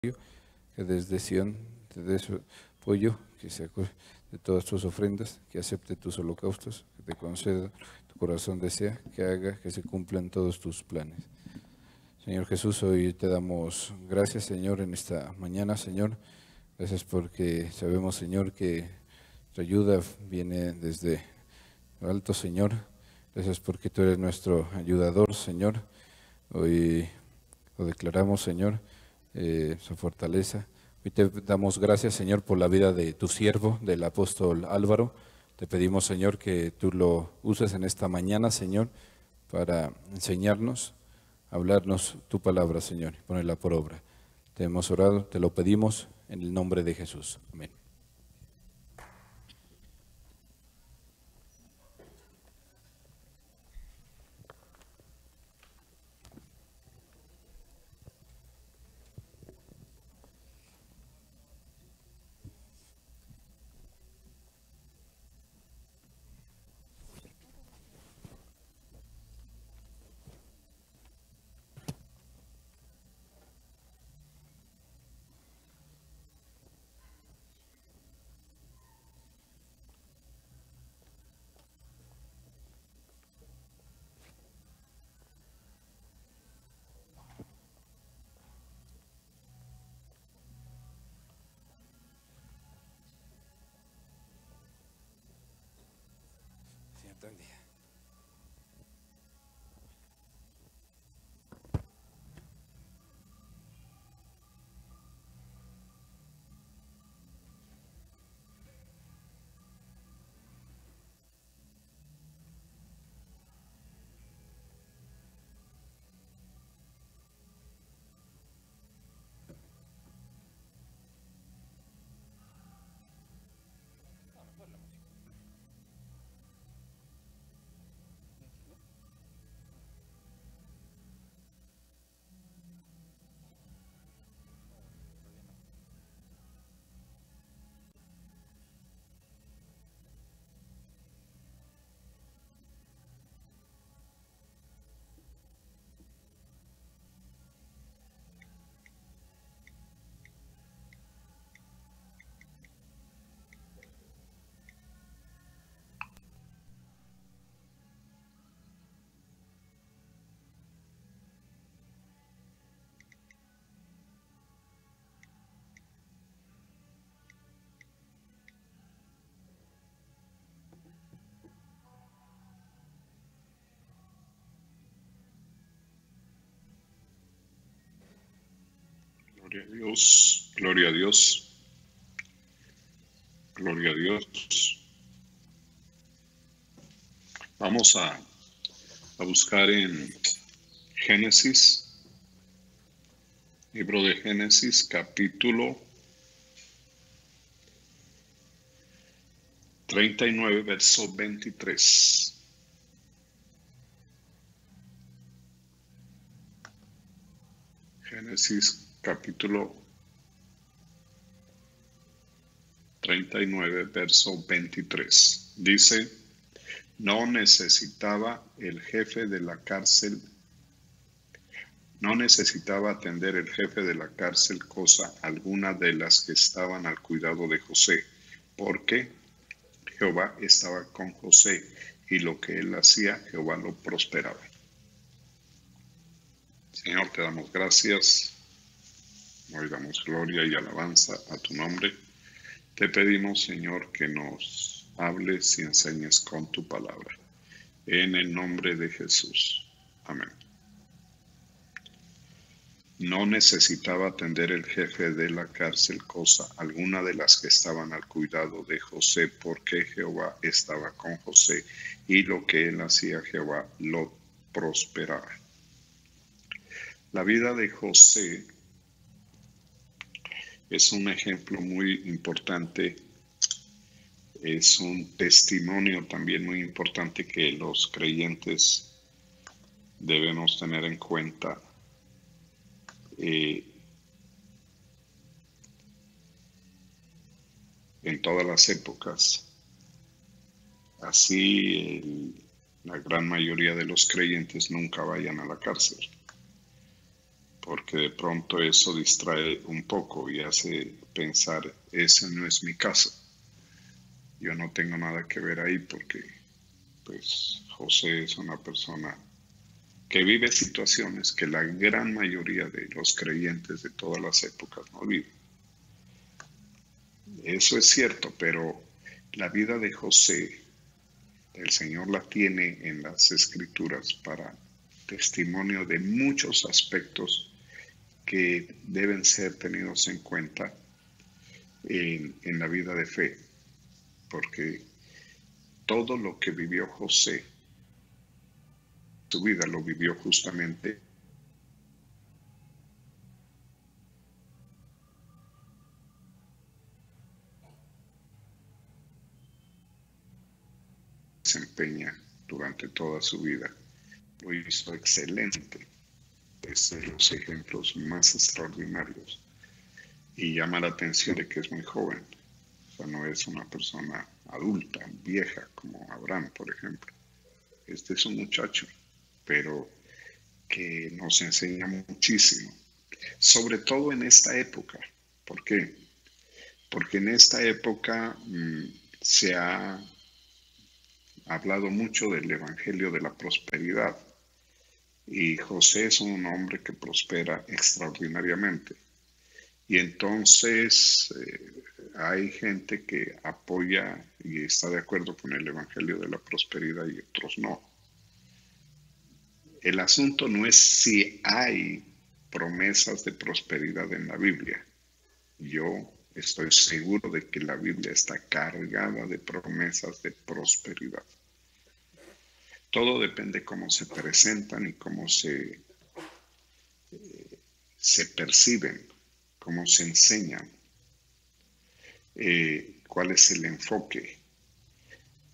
que desde Sion te dé su apoyo, que se acuerde de todas tus ofrendas, que acepte tus holocaustos, que te conceda tu corazón desea, que haga que se cumplan todos tus planes. Señor Jesús, hoy te damos gracias, Señor, en esta mañana, Señor. Gracias porque sabemos, Señor, que tu ayuda viene desde lo alto, Señor. Gracias porque tú eres nuestro ayudador, Señor. Hoy lo declaramos, Señor, su fortaleza. Hoy te damos gracias, Señor, por la vida de tu siervo, del apóstol Álvaro. Te pedimos, Señor, que tú lo uses en esta mañana, Señor, para enseñarnos, hablarnos tu palabra, Señor, y ponerla por obra. Te hemos orado, te lo pedimos en el nombre de Jesús. Amén. Gloria a Dios, gloria a Dios, gloria a Dios. Vamos a buscar en Génesis, libro de Génesis, capítulo 39, verso 23. Génesis, capítulo 39, verso 23. Dice: no necesitaba atender el jefe de la cárcel cosa alguna de las que estaban al cuidado de José, porque Jehová estaba con José, y lo que él hacía, Jehová lo prosperaba. Señor, te damos gracias, hoy damos gloria y alabanza a tu nombre. Te pedimos, Señor, que nos hables y enseñes con tu palabra. En el nombre de Jesús. Amén. No necesitaba atender el jefe de la cárcel cosa alguna de las que estaban al cuidado de José, porque Jehová estaba con José, y lo que él hacía, Jehová lo prosperaba. La vida de José es un ejemplo muy importante, es un testimonio también muy importante que los creyentes debemos tener en cuenta. En todas las épocas. Así la gran mayoría de los creyentes nunca vayan a la cárcel, porque de pronto eso distrae un poco y hace pensar, ese no es mi caso. Yo no tengo nada que ver ahí porque pues José es una persona que vive situaciones que la gran mayoría de los creyentes de todas las épocas no viven. Eso es cierto, pero la vida de José, el Señor la tiene en las Escrituras para testimonio de muchos aspectos que deben ser tenidos en cuenta en la vida de fe, porque todo lo que vivió José, su vida lo vivió justamente desempeña durante toda su vida. Lo hizo excelente. Es de los ejemplos más extraordinarios. Y llama la atención de que es muy joven. O sea, no es una persona adulta, vieja, como Abraham, por ejemplo. Este es un muchacho, pero que nos enseña muchísimo. Sobre todo en esta época. ¿Por qué? Porque en esta época se ha hablado mucho del Evangelio de la prosperidad. Y José es un hombre que prospera extraordinariamente. Y entonces hay gente que apoya y está de acuerdo con el Evangelio de la prosperidad y otros no. El asunto no es si hay promesas de prosperidad en la Biblia. Yo estoy seguro de que la Biblia está cargada de promesas de prosperidad. Todo depende cómo se presentan y cómo se perciben, cómo se enseñan, cuál es el enfoque.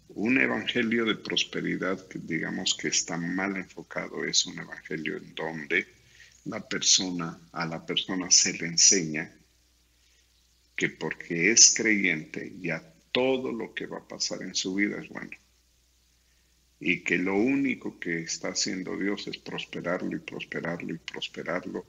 Un evangelio de prosperidad que digamos que está mal enfocado es un evangelio en donde a la persona se le enseña que porque es creyente ya todo lo que va a pasar en su vida es bueno. Y que lo único que está haciendo Dios es prosperarlo y prosperarlo y prosperarlo,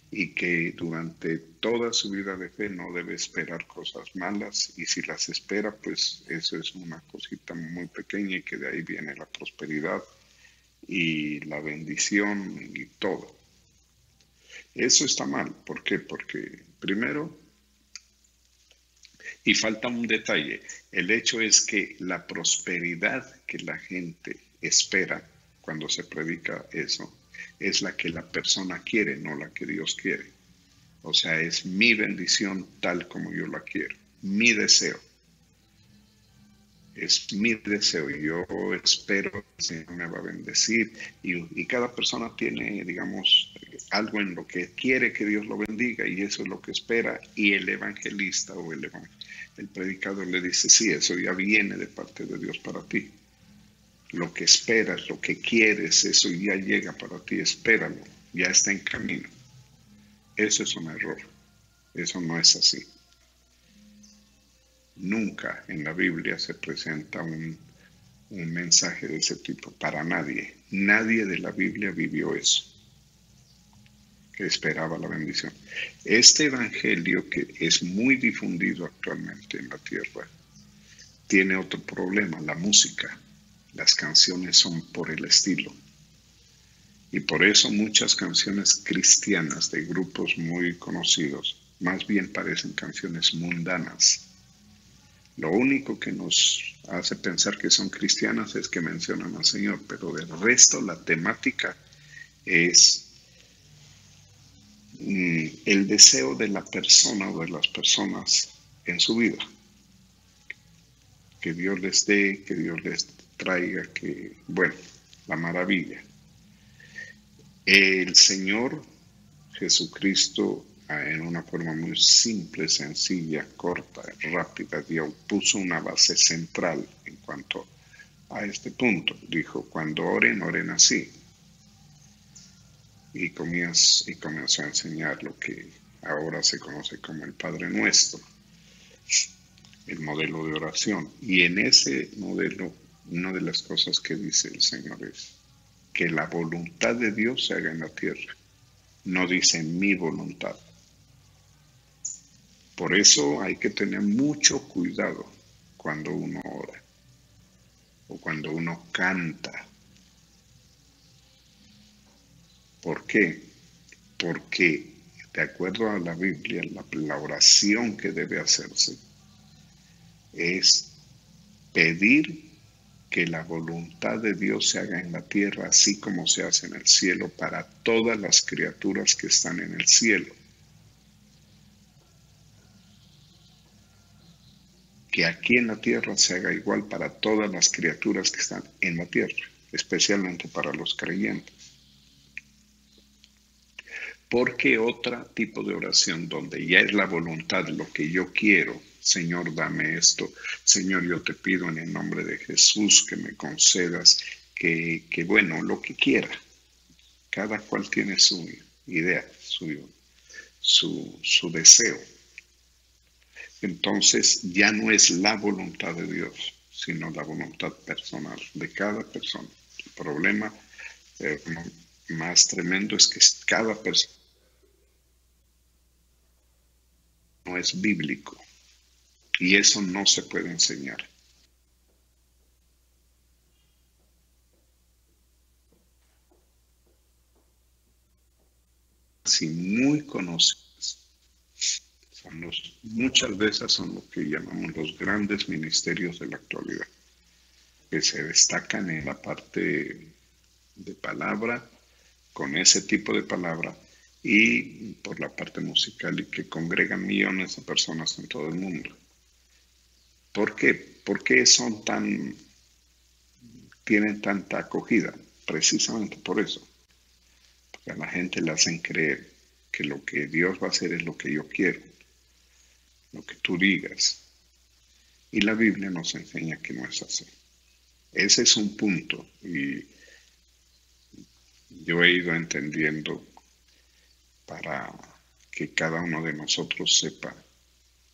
y que durante toda su vida de fe no debe esperar cosas malas, y si las espera, pues eso es una cosita muy pequeña y que de ahí viene la prosperidad y la bendición y todo. Eso está mal. ¿Por qué? Porque primero, y falta un detalle, el hecho es que la prosperidad que la gente espera cuando se predica eso es la que la persona quiere, no la que Dios quiere. O sea, es mi bendición tal como yo la quiero, mi deseo. Es mi deseo. Yo espero que el Señor me va a bendecir y cada persona tiene, digamos, algo en lo que quiere que Dios lo bendiga y eso es lo que espera. Y el evangelista o el predicador le dice, sí, eso ya viene de parte de Dios para ti. Lo que esperas, lo que quieres, eso ya llega para ti, espéralo, ya está en camino. Eso es un error. Eso no es así. Nunca en la Biblia se presenta un mensaje de ese tipo para nadie. Nadie de la Biblia vivió eso, que esperaba la bendición. Este evangelio que es muy difundido actualmente en la tierra tiene otro problema, la música. Las canciones son por el estilo. Y por eso muchas canciones cristianas de grupos muy conocidos más bien parecen canciones mundanas. Lo único que nos hace pensar que son cristianas es que mencionan al Señor, pero del resto la temática es el deseo de la persona o de las personas en su vida. Que Dios les dé, que Dios les traiga, que, bueno, la maravilla. El Señor Jesucristo, en una forma muy simple, sencilla, corta, rápida, Dios puso una base central en cuanto a este punto. Dijo, cuando oren, oren así. Y comenzó a enseñar lo que ahora se conoce como el Padre Nuestro, el modelo de oración. Y en ese modelo, una de las cosas que dice el Señor es que la voluntad de Dios se haga en la tierra no dice mi voluntad. Por eso hay que tener mucho cuidado cuando uno ora o cuando uno canta. ¿Por qué? Porque de acuerdo a la Biblia, la oración que debe hacerse es pedir que la voluntad de Dios se haga en la tierra, así como se hace en el cielo, para todas las criaturas que están en el cielo. Que aquí en la tierra se haga igual para todas las criaturas que están en la tierra, especialmente para los creyentes. Porque otro tipo de oración donde ya es la voluntad, lo que yo quiero, Señor, dame esto, Señor, yo te pido en el nombre de Jesús que me concedas, que bueno, lo que quiera. Cada cual tiene su idea, su deseo. Entonces ya no es la voluntad de Dios, sino la voluntad personal de cada persona. El problema más tremendo es que cada persona no es bíblico y eso no se puede enseñar. Así muy conocidos. Muchas veces son lo que llamamos los grandes ministerios de la actualidad, que se destacan en la parte de palabra, con ese tipo de palabra, y por la parte musical, y que congregan millones de personas en todo el mundo. ¿Por qué? ¿Por qué tienen tanta acogida? Precisamente por eso. Porque a la gente le hacen creer que lo que Dios va a hacer es lo que yo quiero, lo que tú digas. Y la Biblia nos enseña que no es así. Ese es un punto, y yo he ido entendiendo para que cada uno de nosotros sepa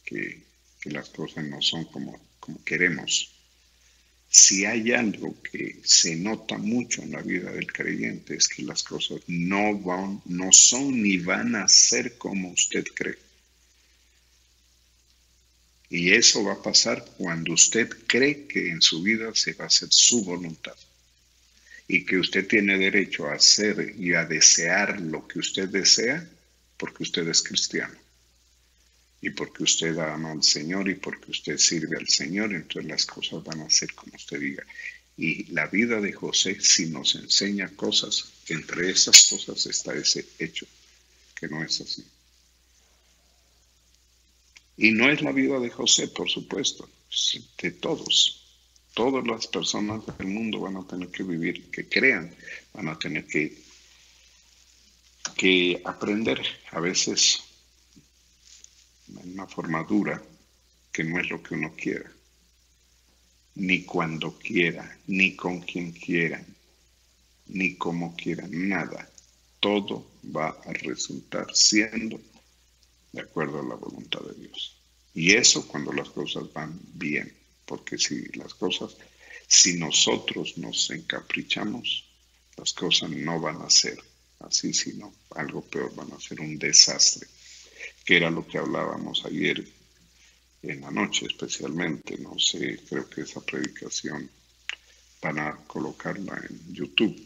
que las cosas no son como queremos. Si hay algo que se nota mucho en la vida del creyente es que las cosas no son ni van a ser como usted cree. Y eso va a pasar cuando usted cree que en su vida se va a hacer su voluntad. Y que usted tiene derecho a hacer y a desear lo que usted desea porque usted es cristiano. Y porque usted ama al Señor y porque usted sirve al Señor, entonces las cosas van a ser como usted diga. Y la vida de José sí nos enseña cosas, que entre esas cosas está ese hecho, que no es así. Y no es la vida de José, por supuesto, es de todos. Todas las personas del mundo van a tener que vivir, que crean, van a tener que aprender a veces en una forma dura, que no es lo que uno quiera, ni cuando quiera, ni con quien quiera, ni como quiera, nada. Todo va a resultar siendo de acuerdo a la voluntad de Dios. Y eso cuando las cosas van bien, porque si nosotros nos encaprichamos, las cosas no van a ser así, sino algo peor, van a ser un desastre, que era lo que hablábamos ayer en la noche especialmente. No sé, creo que esa predicación van a colocarla en YouTube.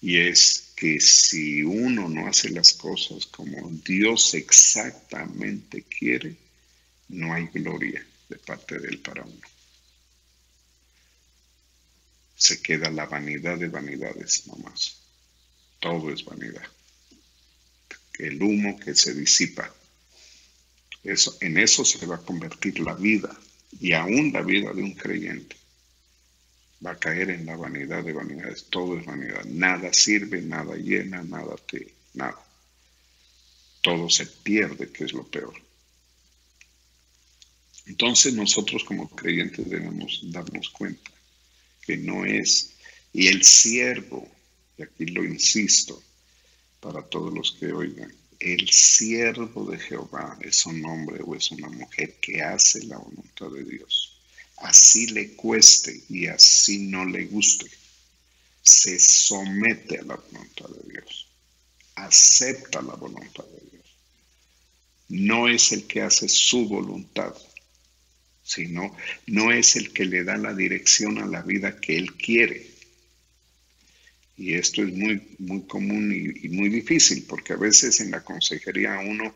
Y es que si uno no hace las cosas como Dios exactamente quiere, no hay gloria de parte de Él para uno. Se queda la vanidad de vanidades nomás. Todo es vanidad. El humo que se disipa. En eso se va a convertir la vida, y aún la vida de un creyente va a caer en la vanidad de vanidades. Todo es vanidad. Nada sirve, nada llena, nada. Todo se pierde, que es lo peor. Entonces nosotros como creyentes debemos darnos cuenta que no es, y el siervo, y aquí lo insisto para todos los que oigan, el siervo de Jehová es un hombre o es una mujer que hace la voluntad de Dios. Así le cueste y así no le guste, se somete a la voluntad de Dios. acepta la voluntad de Dios. No es el que hace su voluntad, sino no es el que le da la dirección a la vida que él quiere. Y esto es muy, muy común y muy difícil, porque a veces en la consejería uno,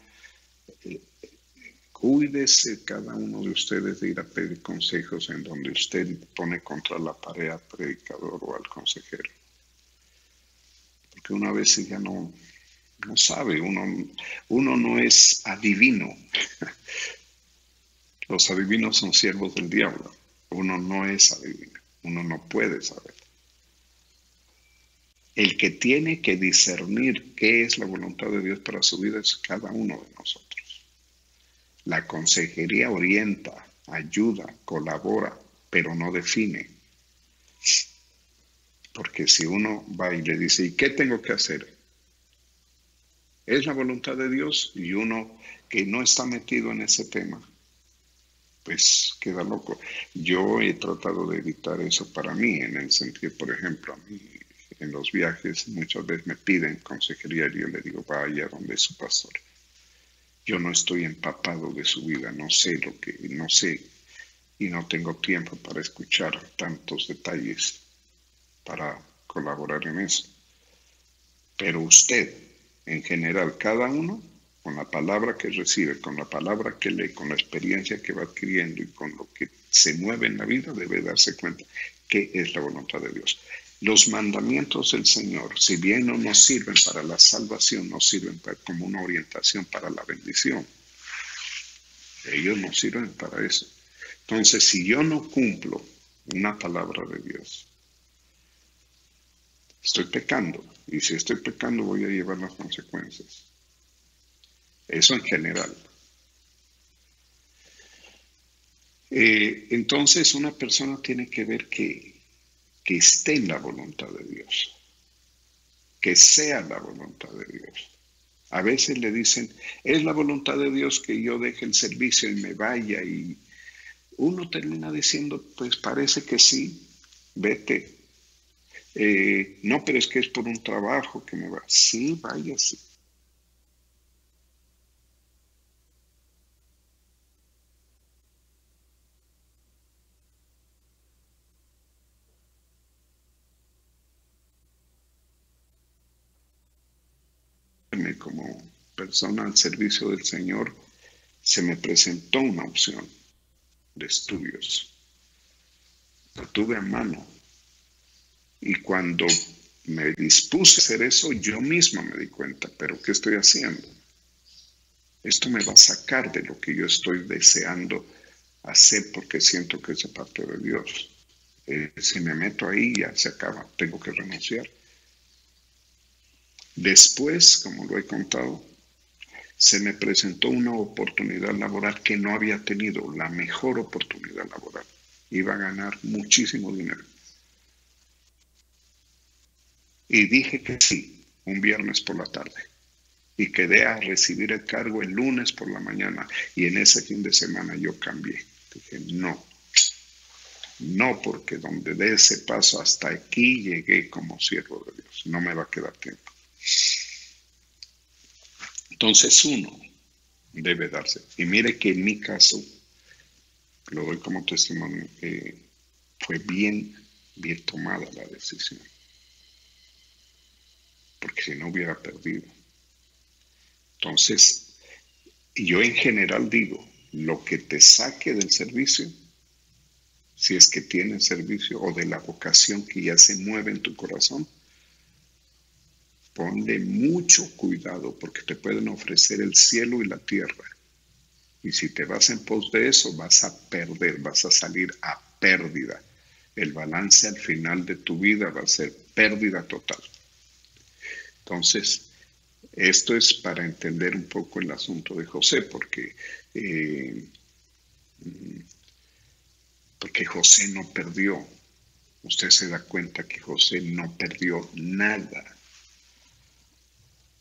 cuídese cada uno de ustedes de ir a pedir consejos en donde usted pone contra la pared al predicador o al consejero. Porque uno a veces ya no sabe, uno no es adivino. Los adivinos son siervos del diablo. Uno no es adivino, uno no puede saber. El que tiene que discernir qué es la voluntad de Dios para su vida es cada uno de nosotros. La consejería orienta, ayuda, colabora, pero no define. Porque si uno va y le dice, ¿y qué tengo que hacer? ¿Es la voluntad de Dios? Y uno que no está metido en ese tema, pues queda loco. Yo he tratado de evitar eso para mí, en el sentido, por ejemplo, a mí en los viajes muchas veces me piden consejería y yo le digo, vaya donde es su pastor. Yo no estoy empapado de su vida, no sé y no tengo tiempo para escuchar tantos detalles para colaborar en eso. Pero usted, en general, cada uno, con la palabra que recibe, con la palabra que lee, con la experiencia que va adquiriendo y con lo que se mueve en la vida, debe darse cuenta qué es la voluntad de Dios. Los mandamientos del Señor, si bien no nos sirven para la salvación, nos sirven como una orientación para la bendición. Ellos nos sirven para eso. Entonces, si yo no cumplo una palabra de Dios, estoy pecando. Y si estoy pecando, voy a llevar las consecuencias. Eso en general. Entonces, una persona tiene que ver que esté en la voluntad de Dios. Que sea la voluntad de Dios. A veces le dicen, es la voluntad de Dios que yo deje el servicio y me vaya. Y uno termina diciendo, pues parece que sí, vete. No, pero es que es por un trabajo que me va. Sí, váyase. Como persona al servicio del Señor, se me presentó una opción de estudios. Lo tuve a mano. Y cuando me dispuse a hacer eso, yo mismo me di cuenta, pero ¿qué estoy haciendo? Esto me va a sacar de lo que yo estoy deseando hacer porque siento que es de parte de Dios. Si me meto ahí, ya se acaba, tengo que renunciar. Después, como lo he contado, se me presentó una oportunidad laboral que no había tenido, la mejor oportunidad laboral. Iba a ganar muchísimo dinero. Y dije que sí, un viernes por la tarde. Y quedé a recibir el cargo el lunes por la mañana. Y en ese fin de semana yo cambié. Dije, no, porque donde dé ese paso hasta aquí llegué como siervo de Dios. No me va a quedar tiempo. Entonces uno debe darse. Y mire que en mi caso, lo doy como testimonio, fue bien tomada la decisión. Porque si no hubiera perdido. Entonces, yo en general digo, lo que te saque del servicio, si es que tienes servicio o de la vocación que ya se mueve en tu corazón, ponle mucho cuidado porque te pueden ofrecer el cielo y la tierra. Y si te vas en pos de eso, vas a perder, vas a salir a pérdida. El balance al final de tu vida va a ser pérdida total. Entonces, esto es para entender un poco el asunto de José, porque José no perdió. Usted se da cuenta que José no perdió nada.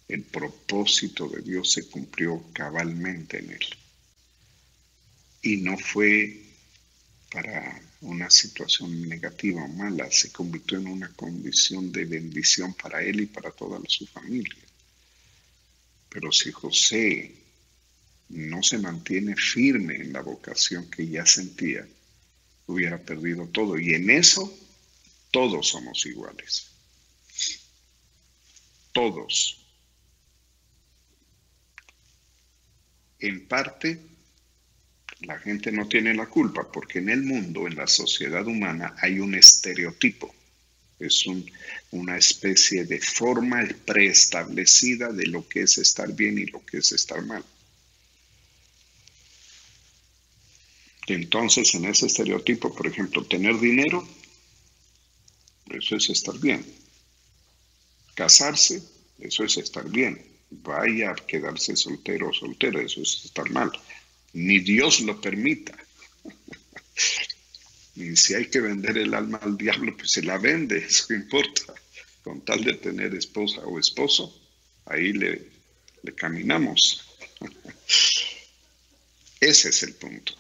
El propósito de Dios se cumplió cabalmente en él. Y no fue para una situación negativa o mala, se convirtió en una condición de bendición para él y para toda su familia. Pero si José no se mantiene firme en la vocación que ya sentía, hubiera perdido todo. Y en eso todos somos iguales. Todos. En parte, la gente no tiene la culpa porque en el mundo, en la sociedad humana, hay un estereotipo. Es una especie de forma preestablecida de lo que es estar bien y lo que es estar mal. Entonces, en ese estereotipo, por ejemplo, tener dinero, eso es estar bien. Casarse, eso es estar bien. Vaya a quedarse soltero o soltera, eso es estar mal. Ni Dios lo permita. Y si hay que vender el alma al diablo, pues se la vende, eso no importa. Con tal de tener esposa o esposo, ahí le caminamos. Ese es el punto.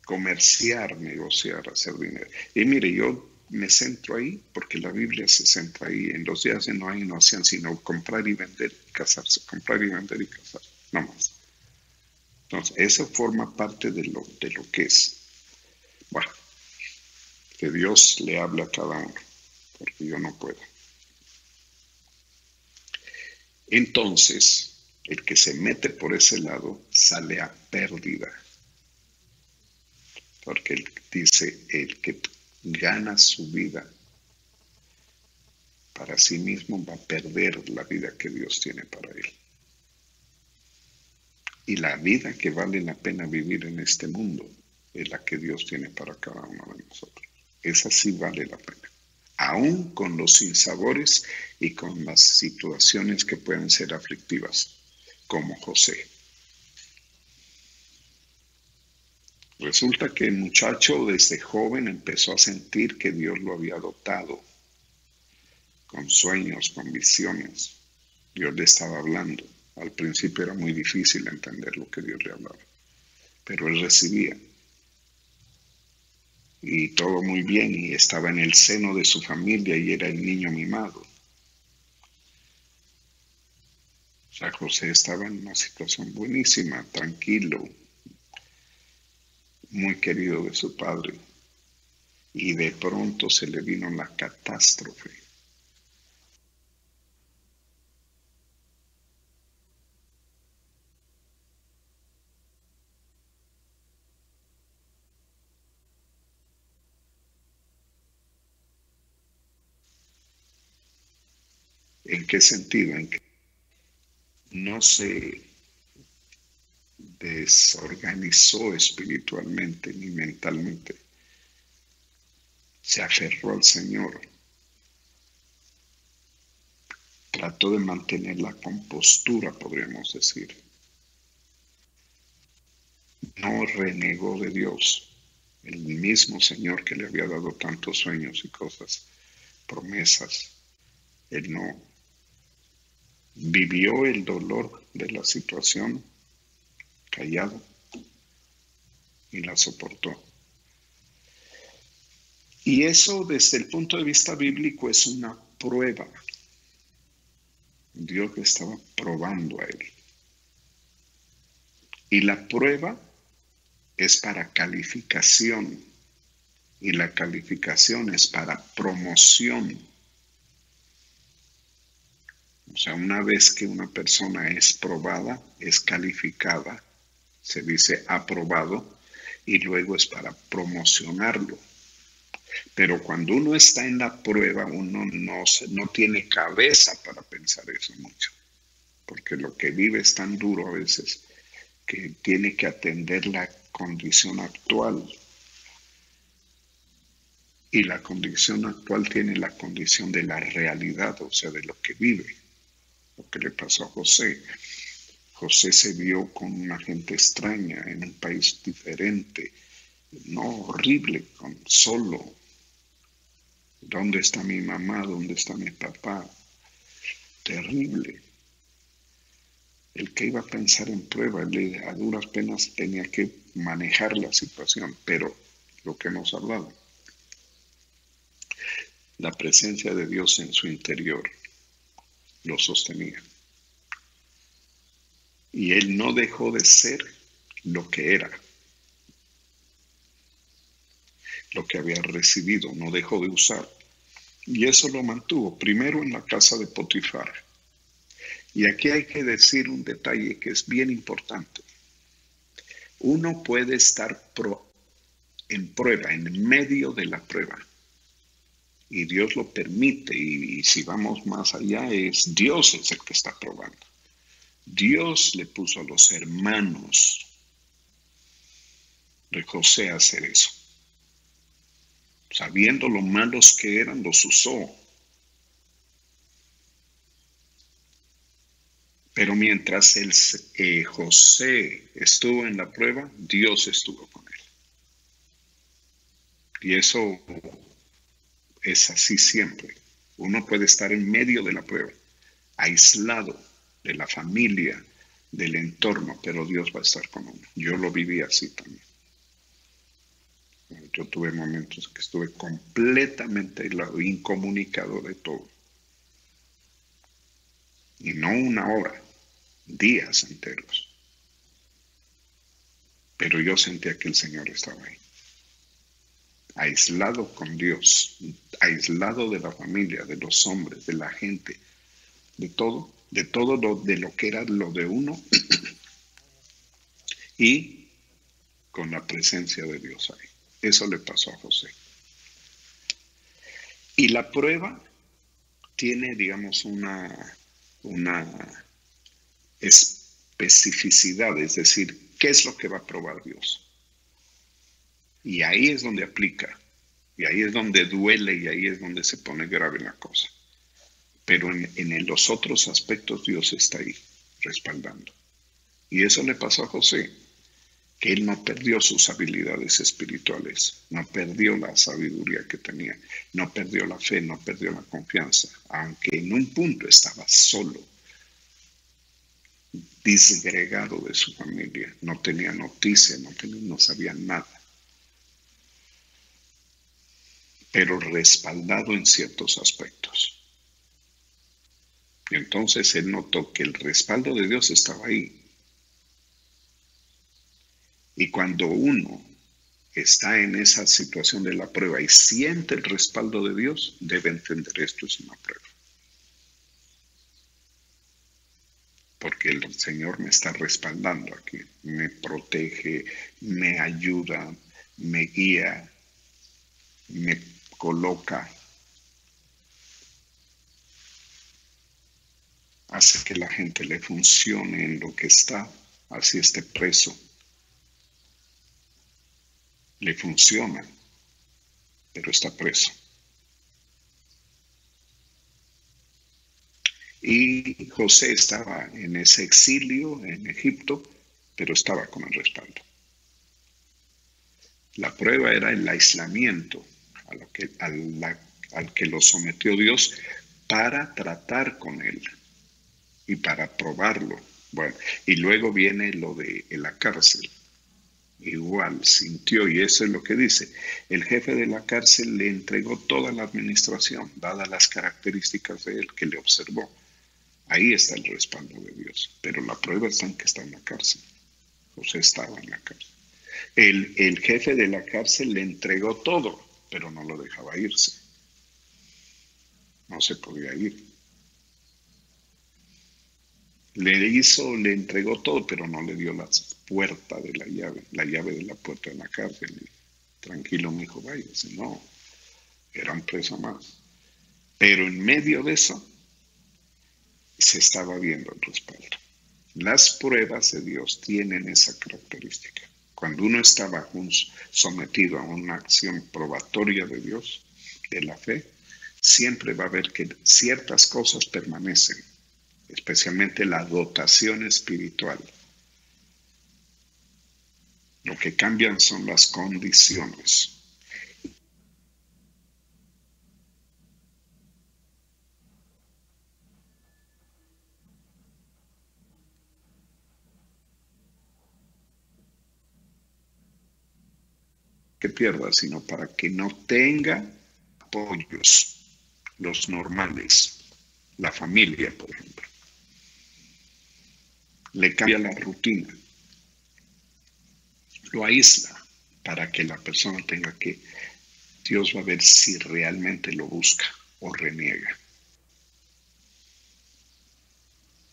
Comerciar, negociar, hacer dinero. Y mire, yo me centro ahí porque la Biblia se centra ahí. En los días de Noé no hacían sino comprar y vender y casarse, comprar y vender y casarse, no más. Entonces, eso forma parte de lo que es. Bueno, que Dios le hable a cada uno, porque yo no puedo. Entonces, el que se mete por ese lado sale a pérdida. Porque él dice, el que gana su vida para sí mismo va a perder la vida que Dios tiene para él. Y la vida que vale la pena vivir en este mundo es la que Dios tiene para cada uno de nosotros. Esa sí vale la pena. Aún con los sinsabores y con las situaciones que pueden ser aflictivas, como José. Resulta que el muchacho desde joven empezó a sentir que Dios lo había dotado con sueños, con visiones. Dios le estaba hablando. Al principio era muy difícil entender lo que Dios le hablaba, pero él recibía. Y todo muy bien, y estaba en el seno de su familia y era el niño mimado. O sea, José estaba en una situación buenísima, tranquilo, muy querido de su padre. Y de pronto se le vino la catástrofe. ¿En qué sentido? En que no se desorganizó espiritualmente ni mentalmente. Se aferró al Señor. Trató de mantener la compostura, podríamos decir. No renegó de Dios. El mismo Señor que le había dado tantos sueños y cosas, promesas. Él no vivió el dolor de la situación callado y la soportó. Y eso desde el punto de vista bíblico es una prueba. Dios le estaba probando a él. Y la prueba es para calificación. Y la calificación es para promoción. O sea, una vez que una persona es probada, es calificada, se dice aprobado, y luego es para promocionarlo. Pero cuando uno está en la prueba, uno no tiene cabeza para pensar eso mucho. Porque lo que vive es tan duro a veces que tiene que atender la condición actual. Y la condición actual tiene la condición de la realidad, o sea, de lo que vive. Lo que le pasó a José. José se vio con una gente extraña en un país diferente, no horrible, solo. ¿Dónde está mi mamá? ¿Dónde está mi papá? Terrible. El que iba a pensar en prueba, a duras penas tenía que manejar la situación, pero lo que hemos hablado, la presencia de Dios en su interior lo sostenía. Y él no dejó de ser lo que era, lo que había recibido, no dejó de usar. Y eso lo mantuvo primero en la casa de Potifar. Y aquí hay que decir un detalle que es bien importante. Uno puede estar en prueba, en medio de la prueba. Y Dios lo permite. Y si vamos más allá, Dios es el que está probando. Dios le puso a los hermanos de José a hacer eso. Sabiendo lo malos que eran, los usó. Pero mientras José estuvo en la prueba, Dios estuvo con él. Y eso es así siempre. Uno puede estar en medio de la prueba, aislado de la familia, del entorno, pero Dios va a estar con uno. Yo lo viví así también. Yo tuve momentos que estuve completamente aislado, incomunicado de todo. Y no una hora, días enteros. Pero yo sentía que el Señor estaba ahí. Aislado con Dios, aislado de la familia, de los hombres, de la gente, de todo lo que era lo de uno y con la presencia de Dios ahí. Eso le pasó a José. Y la prueba tiene, digamos, una especificidad, es decir, ¿qué es lo que va a probar Dios? Y ahí es donde aplica, y ahí es donde duele, y ahí es donde se pone grave la cosa. Pero en los otros aspectos Dios está ahí, respaldando. Y eso le pasó a José, que él no perdió sus habilidades espirituales, no perdió la sabiduría que tenía, no perdió la fe, no perdió la confianza, aunque en un punto estaba solo, disgregado de su familia, no tenía noticia, no sabía nada, pero respaldado en ciertos aspectos. Y entonces él notó que el respaldo de Dios estaba ahí. Y cuando uno está en esa situación de la prueba y siente el respaldo de Dios, debe entender esto es una prueba. Porque el Señor me está respaldando aquí, me protege, me ayuda, me guía, me coloca, hace que la gente le funcione en lo que está, así esté preso. Le funciona, pero está preso. Y José estaba en ese exilio en Egipto, pero estaba con el respaldo. La prueba era el aislamiento al que lo sometió Dios para tratar con él y para probarlo. Bueno, y luego viene lo de la cárcel. Igual sintió, y eso es lo que dice, el jefe de la cárcel le entregó toda la administración, dadas las características de él que le observó. Ahí está el respaldo de Dios, pero la prueba está en que está en la cárcel. José estaba en la cárcel. El jefe de la cárcel le entregó todo, pero no lo dejaba irse. No se podía ir. Le entregó todo, pero no le dio la puerta de la llave de la puerta de la cárcel. Y, tranquilo, mi hijo, váyase. No, era un preso más. Pero en medio de eso, se estaba viendo el respaldo. Las pruebas de Dios tienen esa característica. Cuando uno está sometido a una acción probatoria de Dios, de la fe, siempre va a ver que ciertas cosas permanecen, especialmente la dotación espiritual. Lo que cambian son las condiciones. Que pierda, sino para que no tenga apoyos, los normales, la familia, por ejemplo. le cambia la rutina, lo aísla para que la persona tenga que, Dios va a ver si realmente lo busca o reniega.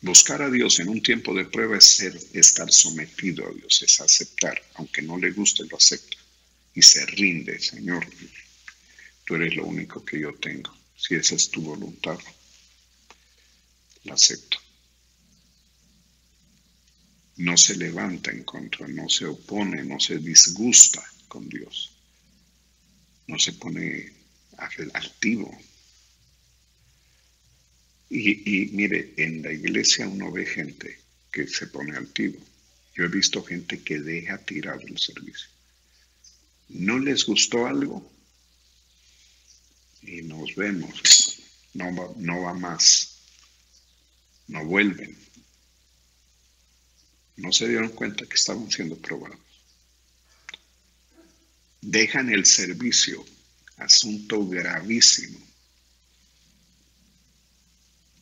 Buscar a Dios en un tiempo de prueba es estar sometido a Dios, es aceptar, aunque no le guste, lo acepta y se rinde. Señor, tú eres lo único que yo tengo. Si esa es tu voluntad, la acepto. No se levanta en contra, no se opone, no se disgusta con Dios, no se pone altivo. Y mire, en la iglesia uno ve gente que se pone altivo. Yo he visto gente que deja tirado el servicio. ¿No les gustó algo? Y nos vemos. No va más. No vuelven. No se dieron cuenta que estaban siendo probados. Dejan el servicio. Asunto gravísimo.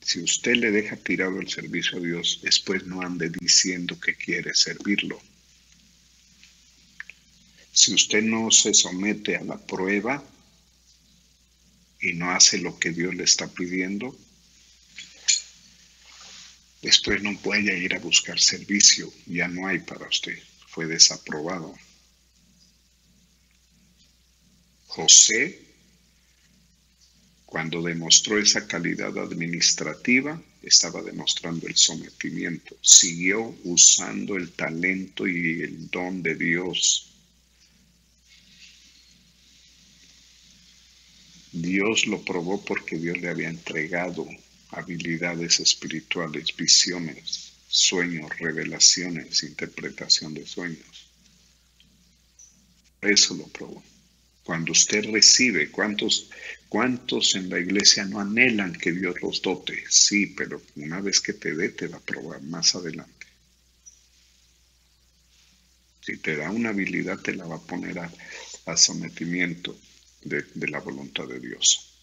Si usted le deja tirado el servicio a Dios, después no ande diciendo que quiere servirlo. Si usted no se somete a la prueba y no hace lo que Dios le está pidiendo, después no puede ir a buscar servicio. Ya no hay para usted. Fue desaprobado. José, cuando demostró esa calidad administrativa, estaba demostrando el sometimiento. Siguió usando el talento y el don de Dios. Dios lo probó porque Dios le había entregado habilidades espirituales, visiones, sueños, revelaciones, interpretación de sueños. Eso lo probó. Cuando usted recibe, ¿cuántos en la iglesia no anhelan que Dios los dote? Sí, pero una vez que te dé, te va a probar más adelante. Si te da una habilidad, te la va a poner a sometimiento de la voluntad de Dios.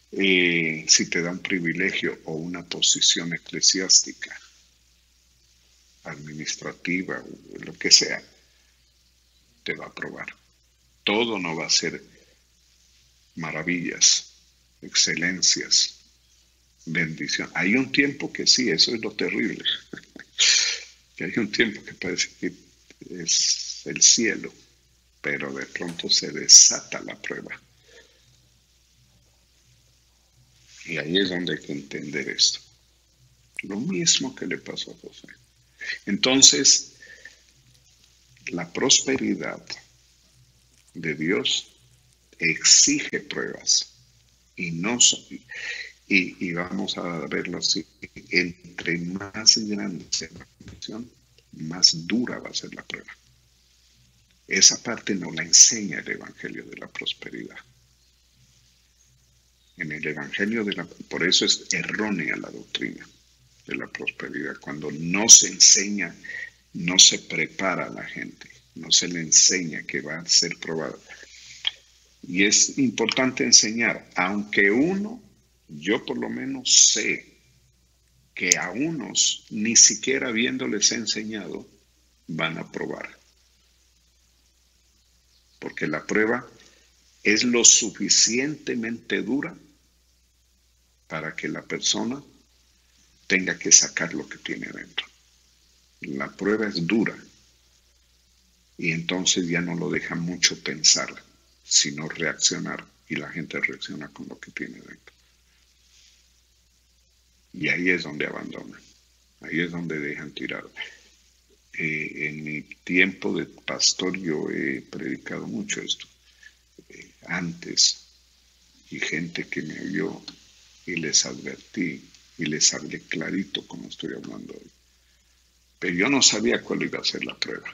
Si te da un privilegio o una posición eclesiástica, administrativa, o lo que sea, te va a probar. Todo no va a ser maravillas, excelencias, bendición. Hay un tiempo que sí, eso es lo terrible. Que hay un tiempo que parece que es el cielo, pero de pronto se desata la prueba. Y ahí es donde hay que entender esto. Lo mismo que le pasó a José. Entonces, la prosperidad de Dios exige pruebas y vamos a verlo así: entre más grande sea la bendición, más dura va a ser la prueba. Esa parte no la enseña el Evangelio de la prosperidad. En el Evangelio por eso es errónea la doctrina de la prosperidad. Cuando no se enseña, no se prepara a la gente, no se le enseña que va a ser probada. Y es importante enseñar, aunque yo por lo menos sé que a unos ni siquiera habiéndoles enseñado van a probar. Porque la prueba es lo suficientemente dura para que la persona tenga que sacar lo que tiene dentro. La prueba es dura y entonces ya no lo deja mucho pensar, sino reaccionar, y la gente reacciona con lo que tiene dentro. Y ahí es donde abandonan, ahí es donde dejan tirado. En mi tiempo de pastor yo he predicado mucho esto, antes, y gente que me oyó y les advertí y les hablé clarito como estoy hablando hoy. Pero yo no sabía cuál iba a ser la prueba,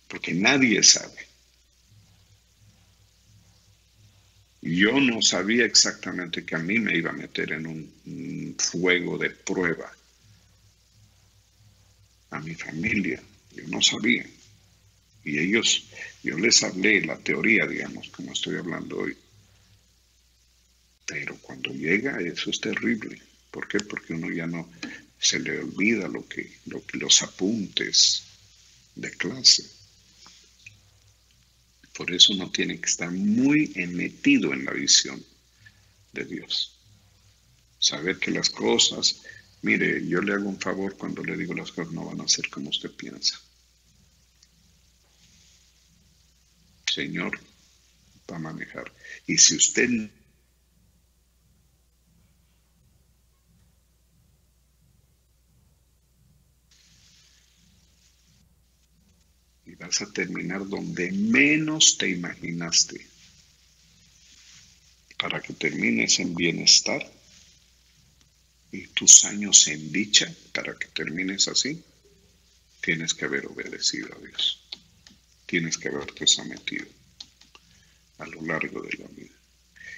porque nadie sabe. Yo no sabía exactamente que a mí me iba a meter en un fuego de prueba. A mi familia, yo no sabía. Y yo les hablé la teoría, digamos, como estoy hablando hoy. Pero cuando llega, eso es terrible. ¿Por qué? Porque uno ya no Se le olvida los apuntes de clase. Por eso uno tiene que estar muy metido en la visión de Dios. Saber que las cosas, mire, yo le hago un favor cuando le digo las cosas no van a ser como usted piensa. Señor va a manejar. Y si usted y vas a terminar donde menos te imaginaste, para que termines en bienestar y tus años en dicha, para que termines así, tienes que haber obedecido a Dios. Tienes que haberte sometido a lo largo de la vida.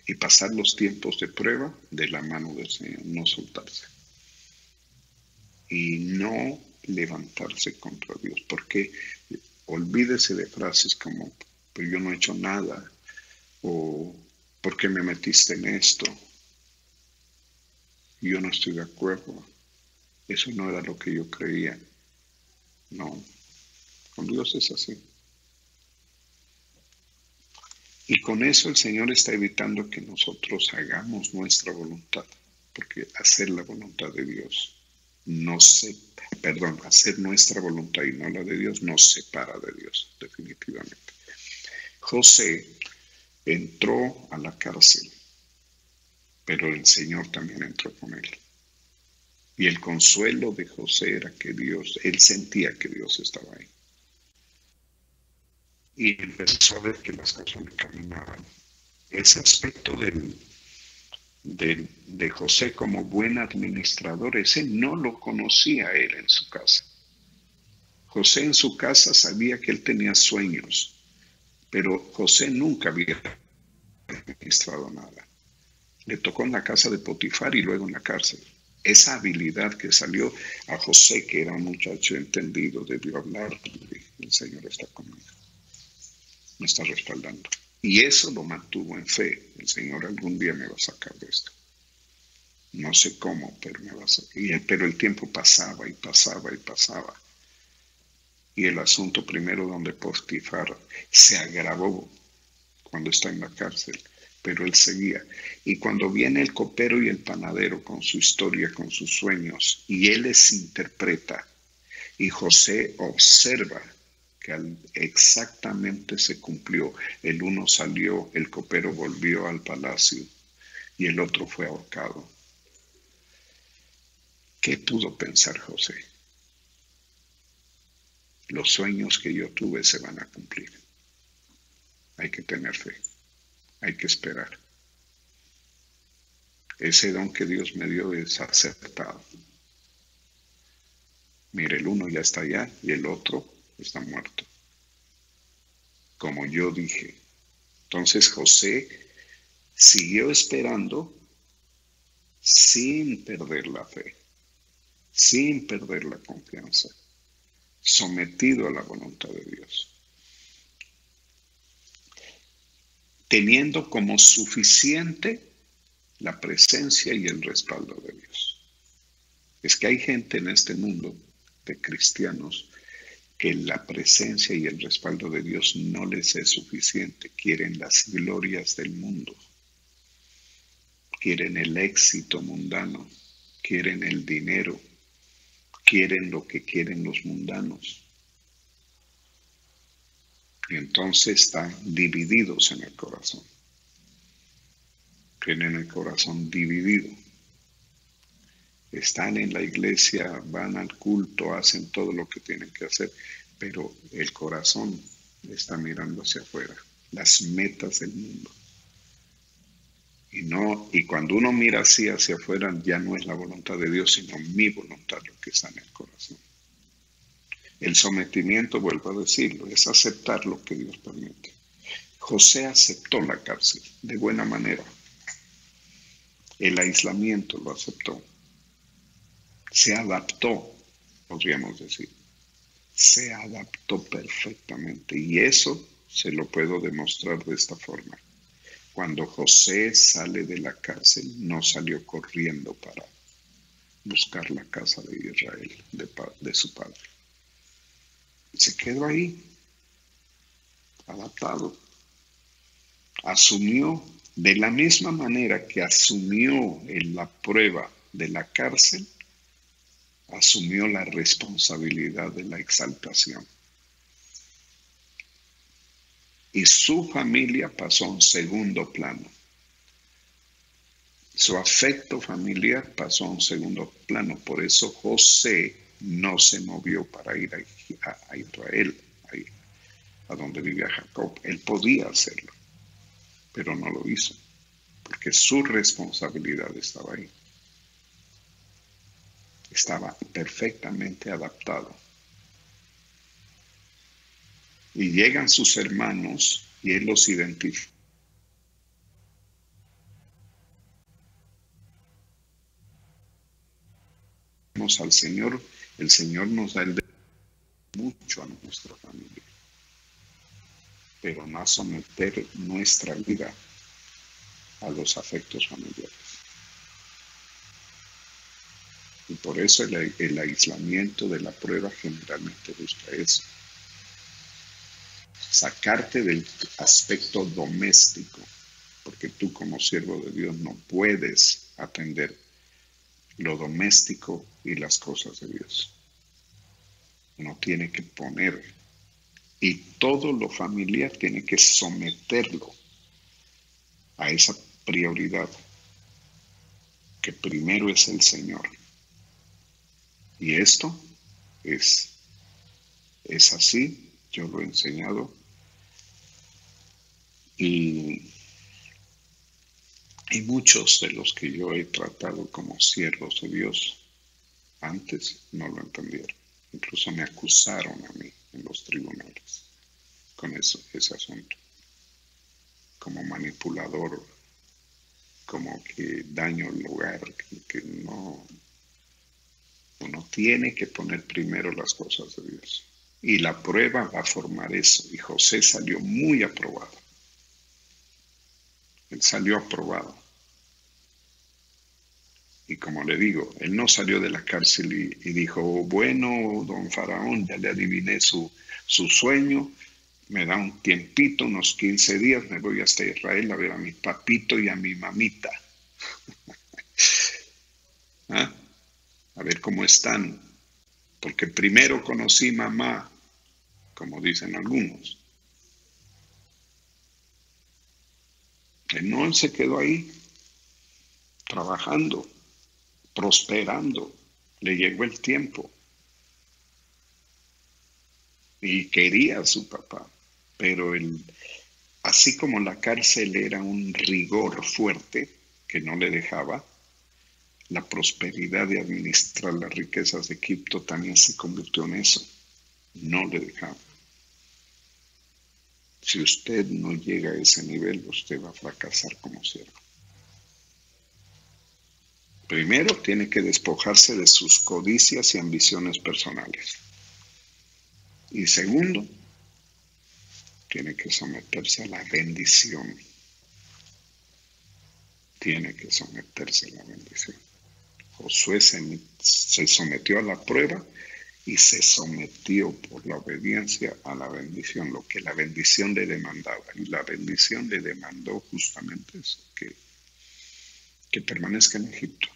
Y pasar los tiempos de prueba de la mano del Señor, no soltarse. Y no levantarse contra Dios, porque olvídese de frases como, pero yo no he hecho nada, o ¿por qué me metiste en esto? Yo no estoy de acuerdo. Eso no era lo que yo creía. No, con Dios es así. Y con eso el Señor está evitando que nosotros hagamos nuestra voluntad, porque hacer la voluntad de Dios hacer nuestra voluntad y no la de Dios nos separa de Dios, definitivamente. José entró a la cárcel, pero el Señor también entró con él. Y el consuelo de José era que él sentía que Dios estaba ahí. Y empezó a ver que las cosas le caminaban. Ese aspecto de José como buen administrador, ese no lo conocía él en su casa. José en su casa sabía que él tenía sueños, pero José nunca había administrado nada. Le tocó en la casa de Potifar y luego en la cárcel. Esa habilidad que salió a José, que era un muchacho entendido, debió hablar. El Señor está conmigo, me está respaldando. Y eso lo mantuvo en fe. El Señor algún día me va a sacar de esto. No sé cómo, pero me va a sacar. Pero el tiempo pasaba y pasaba y pasaba. Y el asunto primero donde Potifar se agravó cuando está en la cárcel, pero él seguía. Y cuando viene el copero y el panadero con su historia, con sus sueños, y él les interpreta, y José observa que exactamente se cumplió. El uno salió, el copero volvió al palacio y el otro fue ahorcado. ¿Qué pudo pensar José? Los sueños que yo tuve se van a cumplir. Hay que tener fe, hay que esperar. Ese don que Dios me dio es acertado. Mire, el uno ya está allá y el otro está muerto, como yo dije. Entonces José siguió esperando sin perder la fe, sin perder la confianza, sometido a la voluntad de Dios, teniendo como suficiente la presencia y el respaldo de Dios. Es que hay gente en este mundo de cristianos que la presencia y el respaldo de Dios no les es suficiente. Quieren las glorias del mundo, quieren el éxito mundano, quieren el dinero, quieren lo que quieren los mundanos. Y entonces están divididos en el corazón. Tienen el corazón dividido. Están en la iglesia, van al culto, hacen todo lo que tienen que hacer, pero el corazón está mirando hacia afuera, las metas del mundo. Y cuando uno mira así hacia afuera, ya no es la voluntad de Dios, sino mi voluntad lo que está en el corazón. El sometimiento, vuelvo a decirlo, es aceptar lo que Dios permite. José aceptó la cárcel de buena manera. El aislamiento lo aceptó. Se adaptó, podríamos decir. Se adaptó perfectamente. Y eso se lo puedo demostrar de esta forma. Cuando José sale de la cárcel, no salió corriendo para buscar la casa de Israel, de su padre. Se quedó ahí, adaptado. Asumió de la misma manera que asumió en la prueba de la cárcel, asumió la responsabilidad de la exaltación. Y su familia pasó a un segundo plano. Su afecto familiar pasó a un segundo plano. Por eso José no se movió para ir a Israel, a donde vivía Jacob. Él podía hacerlo, pero no lo hizo, porque su responsabilidad estaba ahí. Estaba perfectamente adaptado. Y llegan sus hermanos y él los identifica. Al Señor, el Señor nos da el derecho mucho a nuestra familia, pero no a someter nuestra vida a los afectos familiares. Y por eso el aislamiento de la prueba generalmente busca eso. Sacarte del aspecto doméstico, porque tú como siervo de Dios no puedes atender lo doméstico y las cosas de Dios. Uno tiene que poner, y todo lo familiar tiene que someterlo a esa prioridad, que primero es el Señor. Y esto es así, yo lo he enseñado, y muchos de los que yo he tratado como siervos de Dios antes no lo entendieron. Incluso me acusaron a mí en los tribunales con ese asunto, como manipulador, como que daño el lugar, que no. Uno tiene que poner primero las cosas de Dios. Y la prueba va a formar eso. Y José salió muy aprobado. Él salió aprobado. Y como le digo, él no salió de la cárcel y dijo, bueno, don Faraón, ya le adiviné su sueño, me da un tiempito, unos 15 días, me voy hasta Israel a ver a mi papito y a mi mamita. ¿Ah? A ver cómo están. Porque primero conocí mamá, como dicen algunos. Él se quedó ahí, trabajando, prosperando. Le llegó el tiempo. Y quería a su papá. Pero así como la cárcel era un rigor fuerte que no le dejaba, la prosperidad de administrar las riquezas de Egipto también se convirtió en eso. No le dejaba. Si usted no llega a ese nivel, usted va a fracasar como siervo. Primero, tiene que despojarse de sus codicias y ambiciones personales. Y segundo, tiene que someterse a la bendición. Tiene que someterse a la bendición. Josué se sometió a la prueba y se sometió por la obediencia a la bendición, lo que la bendición le demandaba. Y la bendición le demandó justamente eso, que permanezca en Egipto.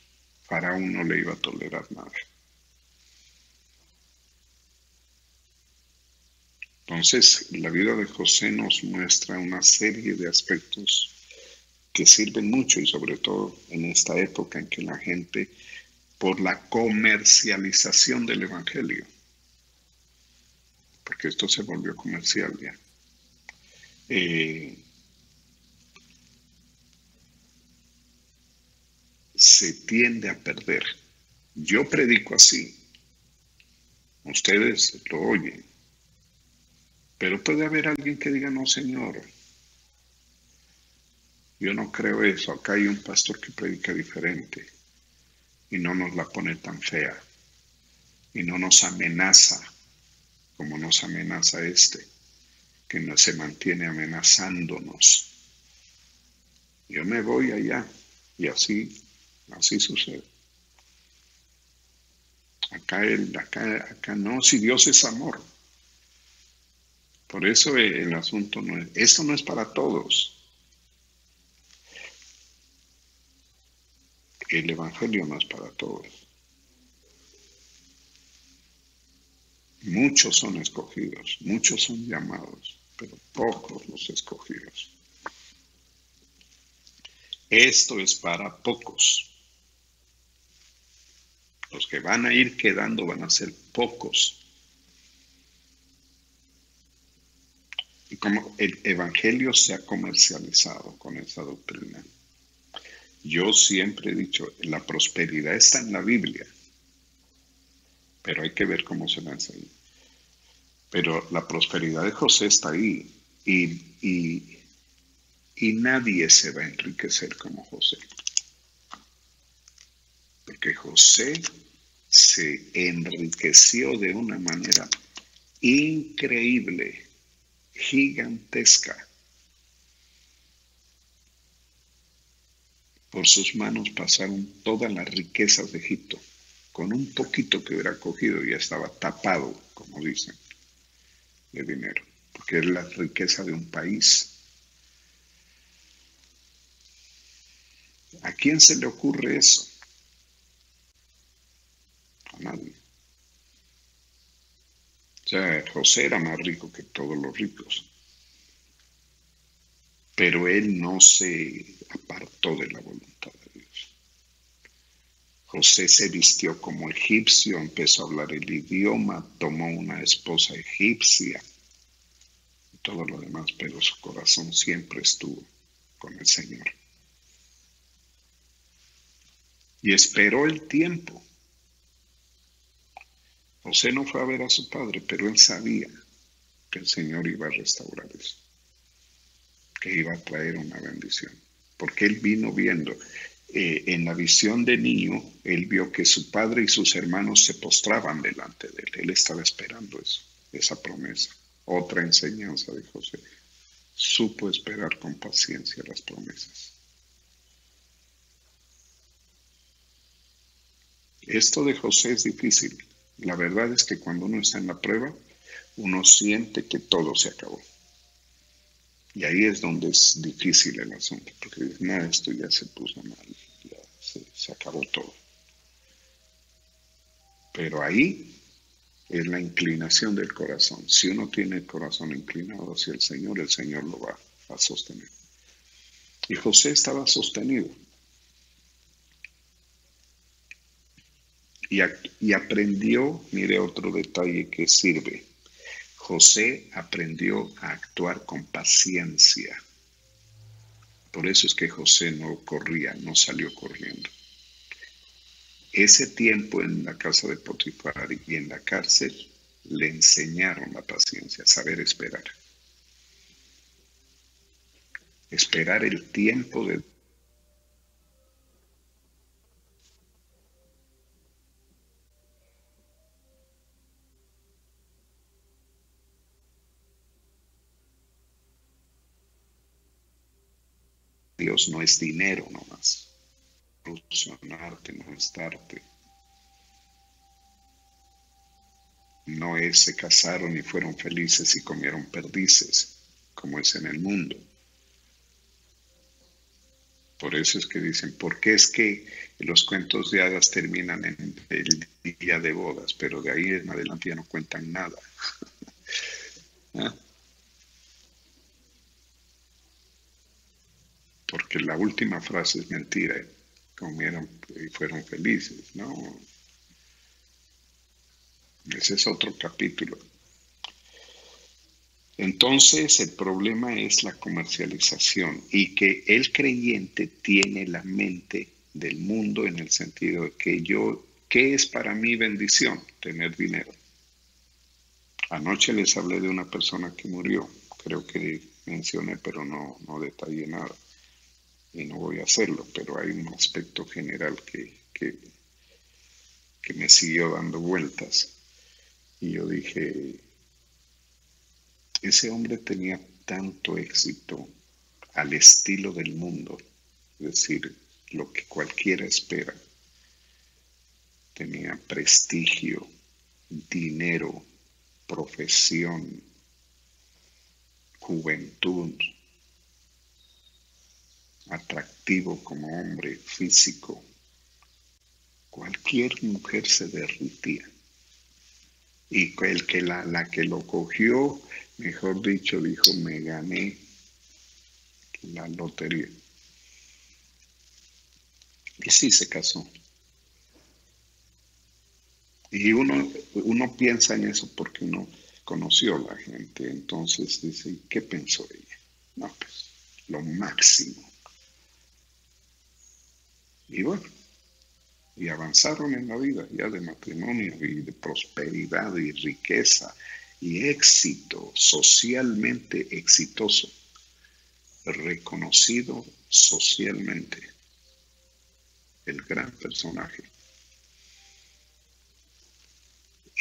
Faraón no le iba a tolerar nada. Entonces, la vida de José nos muestra una serie de aspectos que sirven mucho, y sobre todo en esta época en que la gente, por la comercialización del evangelio, porque esto se volvió comercial ya, se tiende a perder. Yo predico así, ustedes lo oyen, pero puede haber alguien que diga, no, Señor, yo no creo eso, acá hay un pastor que predica diferente y no nos la pone tan fea y no nos amenaza como nos amenaza que no se mantiene amenazándonos. Yo me voy allá y así sucede. Acá no, si Dios es amor. Por eso el asunto no es, esto no es para todos. El evangelio no es para todos. Muchos son escogidos, muchos son llamados, pero pocos los escogidos. Esto es para pocos. Los que van a ir quedando van a ser pocos. Y como el evangelio se ha comercializado con esa doctrina, yo siempre he dicho, la prosperidad está en la Biblia, pero hay que ver cómo se lanza ahí. Pero la prosperidad de José está ahí y nadie se va a enriquecer como José. Porque José se enriqueció de una manera increíble, gigantesca. Por sus manos pasaron todas las riquezas de Egipto. Con un poquito que hubiera cogido ya estaba tapado, como dicen, de dinero. Porque es la riqueza de un país. ¿A quién se le ocurre eso? A nadie. O sea, José era más rico que todos los ricos. Pero él no se apartó de la voluntad de Dios. José se vistió como egipcio, empezó a hablar el idioma, tomó una esposa egipcia y todo lo demás, pero su corazón siempre estuvo con el Señor. Y esperó el tiempo. José no fue a ver a su padre, pero él sabía que el Señor iba a restaurar eso, que iba a traer una bendición, porque él vino viendo. En la visión de niño, él vio que su padre y sus hermanos se postraban delante de él. Él estaba esperando eso, esa promesa. Otra enseñanza de José. Supo esperar con paciencia las promesas. Esto de José es difícil. La verdad es que cuando uno está en la prueba, uno siente que todo se acabó. Y ahí es donde es difícil el asunto, porque dices, no, esto ya se puso mal, ya se acabó todo. Pero ahí es la inclinación del corazón. Si uno tiene el corazón inclinado hacia el Señor lo va a sostener. Y José estaba sostenido. Y aprendió, mire otro detalle que sirve. José aprendió a actuar con paciencia. Por eso es que José no corría, no salió corriendo. Ese tiempo en la casa de Potifar y en la cárcel le enseñaron la paciencia, saber esperar. Esperar el tiempo de Dios. No es dinero nomás. Solucionarte, no es darte. No es se casaron y fueron felices y comieron perdices, como es en el mundo. Por eso es que dicen, ¿por qué es que los cuentos de hadas terminan en el día de bodas, pero de ahí en adelante ya no cuentan nada? ¿Ah? Porque la última frase es mentira, comieron y fueron felices, ¿no? Ese es otro capítulo. Entonces el problema es la comercialización y que el creyente tiene la mente del mundo en el sentido de que ¿qué es para mí bendición? Tener dinero. Anoche les hablé de una persona que murió, creo que mencioné, pero no detallé nada y no voy a hacerlo, pero hay un aspecto general que me siguió dando vueltas y yo dije, ese hombre tenía tanto éxito al estilo del mundo, es decir, lo que cualquiera espera. tenía prestigio, dinero, profesión, juventud, atractivo como hombre, físico. Cualquier mujer se derritía. Y el que la que lo cogió, mejor dicho, dijo, me gané la lotería. Y sí se casó. Y uno piensa en eso porque uno conoció a la gente. Entonces dice, ¿qué pensó ella? No, pues lo máximo. Y bueno, y avanzaron en la vida ya de matrimonio y de prosperidad y riqueza y éxito, socialmente exitoso, reconocido socialmente, el gran personaje.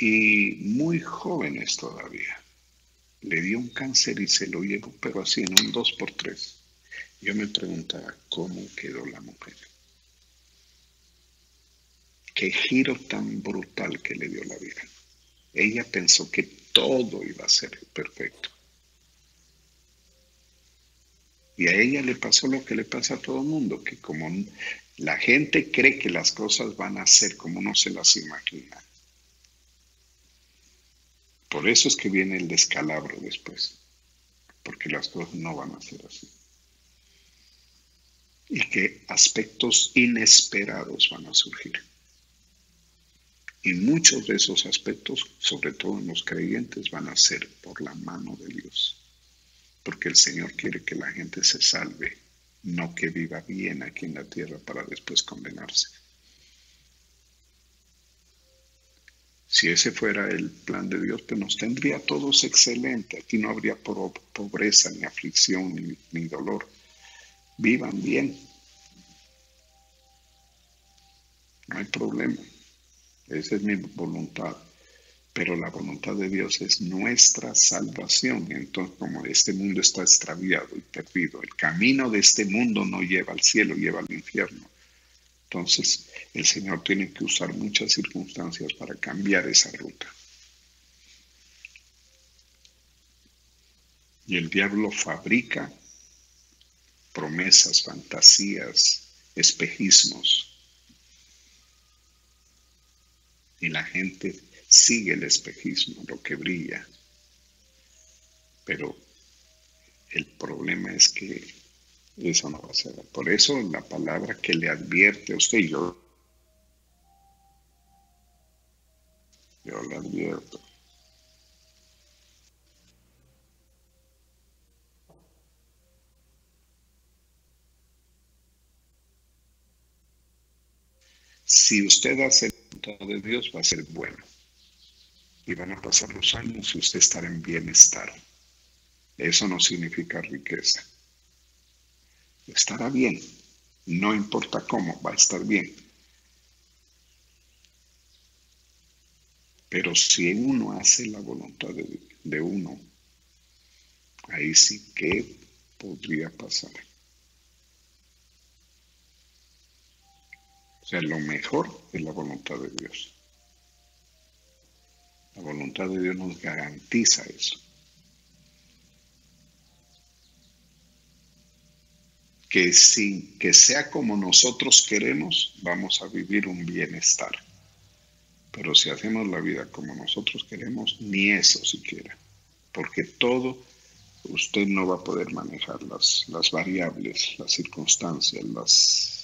Y muy jóvenes todavía. Le dio un cáncer y se lo llevó, pero así en un 2x3. Yo me preguntaba cómo quedó la mujer. Qué giro tan brutal que le dio la vida. Ella pensó que todo iba a ser perfecto. Y a ella le pasó lo que le pasa a todo el mundo, que como la gente cree que las cosas van a ser como uno se las imagina. Por eso es que viene el descalabro después, porque las cosas no van a ser así. Y que aspectos inesperados van a surgir. Y muchos de esos aspectos, sobre todo en los creyentes, van a ser por la mano de Dios. Porque el Señor quiere que la gente se salve, no que viva bien aquí en la tierra para después condenarse. Si ese fuera el plan de Dios, pues nos tendría a todos excelente. Aquí no habría pobreza, ni aflicción, ni dolor. Vivan bien. No hay problema. Esa es mi voluntad. Pero la voluntad de Dios es nuestra salvación. Entonces, como este mundo está extraviado y perdido, el camino de este mundo no lleva al cielo, lleva al infierno. Entonces, el Señor tiene que usar muchas circunstancias para cambiar esa ruta. Y el diablo fabrica promesas, fantasías, espejismos. Y la gente sigue el espejismo, lo que brilla. Pero el problema es que eso no va a ser. Por eso la palabra que le advierte a usted, yo le advierto. Si usted hace la voluntad de Dios, va a ser bueno. Y van a pasar los años y usted estará en bienestar. Eso no significa riqueza. Estará bien. No importa cómo, va a estar bien. Pero si uno hace la voluntad de uno, ahí sí que podría pasar. O sea, lo mejor es la voluntad de Dios. La voluntad de Dios nos garantiza eso. Que sin que sea como nosotros queremos, vamos a vivir un bienestar. Pero si hacemos la vida como nosotros queremos, ni eso siquiera. Porque todo, usted no va a poder manejar las variables, las circunstancias, las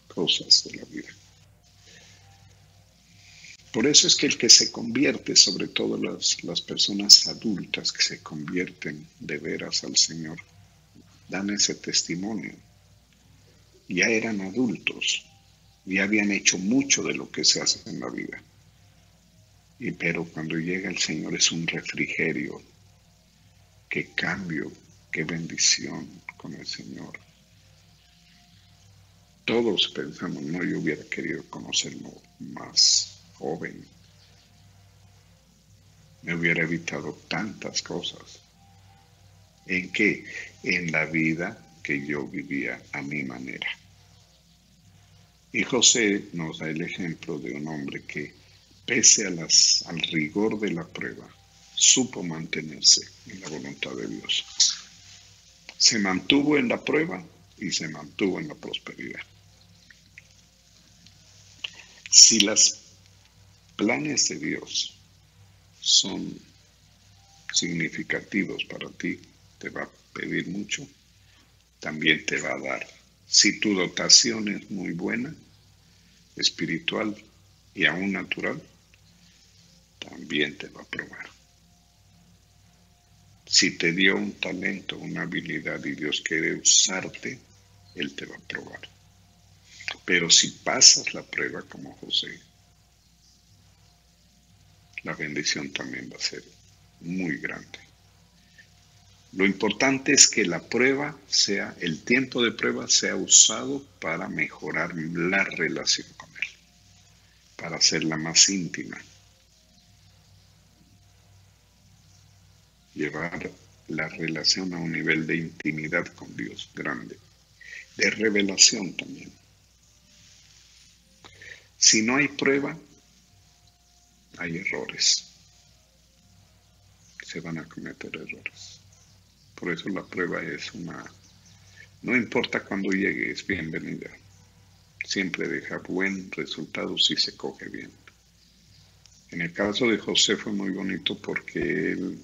cosas de la vida. Por eso es que el que se convierte, sobre todo las personas adultas que se convierten de veras al Señor, dan ese testimonio. Ya eran adultos, ya habían hecho mucho de lo que se hace en la vida. Pero cuando llega el Señor es un refrigerio. Qué cambio, qué bendición con el Señor. Todos pensamos, no, yo hubiera querido conocerlo más joven. Me hubiera evitado tantas cosas. ¿En qué? En la vida que yo vivía a mi manera. Y José nos da el ejemplo de un hombre que, pese al rigor de la prueba, supo mantenerse en la voluntad de Dios. Se mantuvo en la prueba y se mantuvo en la prosperidad. Si los planes de Dios son significativos para ti, te va a pedir mucho, también te va a dar. Si tu dotación es muy buena, espiritual y aún natural, también te va a probar. Si te dio un talento, una habilidad y Dios quiere usarte, Él te va a probar. Pero si pasas la prueba como José, la bendición también va a ser muy grande. Lo importante es que la prueba sea, el tiempo de prueba sea usado para mejorar la relación con Él, para hacerla más íntima. Llevar la relación a un nivel de intimidad con Dios grande, de revelación también. Si no hay prueba, hay errores. Se van a cometer errores. Por eso la prueba es no importa cuándo llegue, es bienvenida. Siempre deja buen resultado si se coge bien. En el caso de José fue muy bonito porque él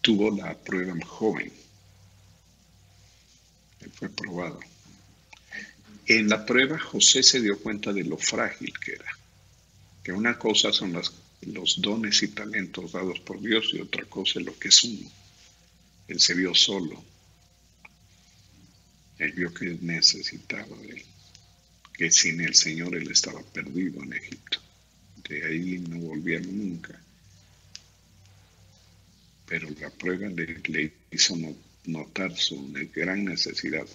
tuvo la prueba joven. Él fue probado. En la prueba José se dio cuenta de lo frágil que era. Que una cosa son los dones y talentos dados por Dios y otra cosa es lo que es uno. Él se vio solo. Él vio que necesitaba de él. Que sin el Señor él estaba perdido en Egipto. De ahí no volvieron nunca. Pero la prueba le hizo notar su gran necesidad.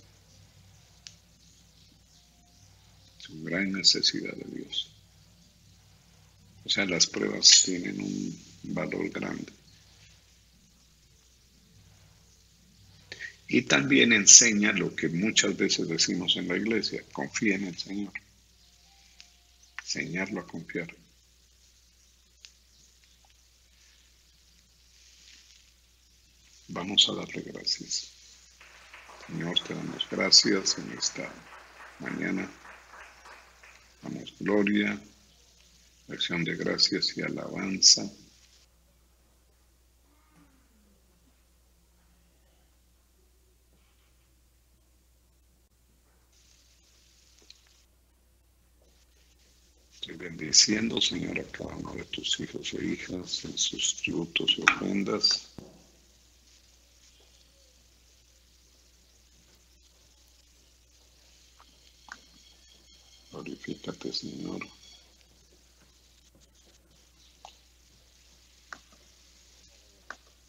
Su gran necesidad de Dios. O sea, las pruebas tienen un valor grande. Y también enseña lo que muchas veces decimos en la iglesia, confía en el Señor. Enseñarlo a confiar. Vamos a darle gracias. Señor, te damos gracias en esta mañana. Damos gloria, acción de gracias y alabanza. Estoy bendiciendo, Señor, a cada uno de tus hijos e hijas en sus tributos y ofrendas. Glorifícate, Señor.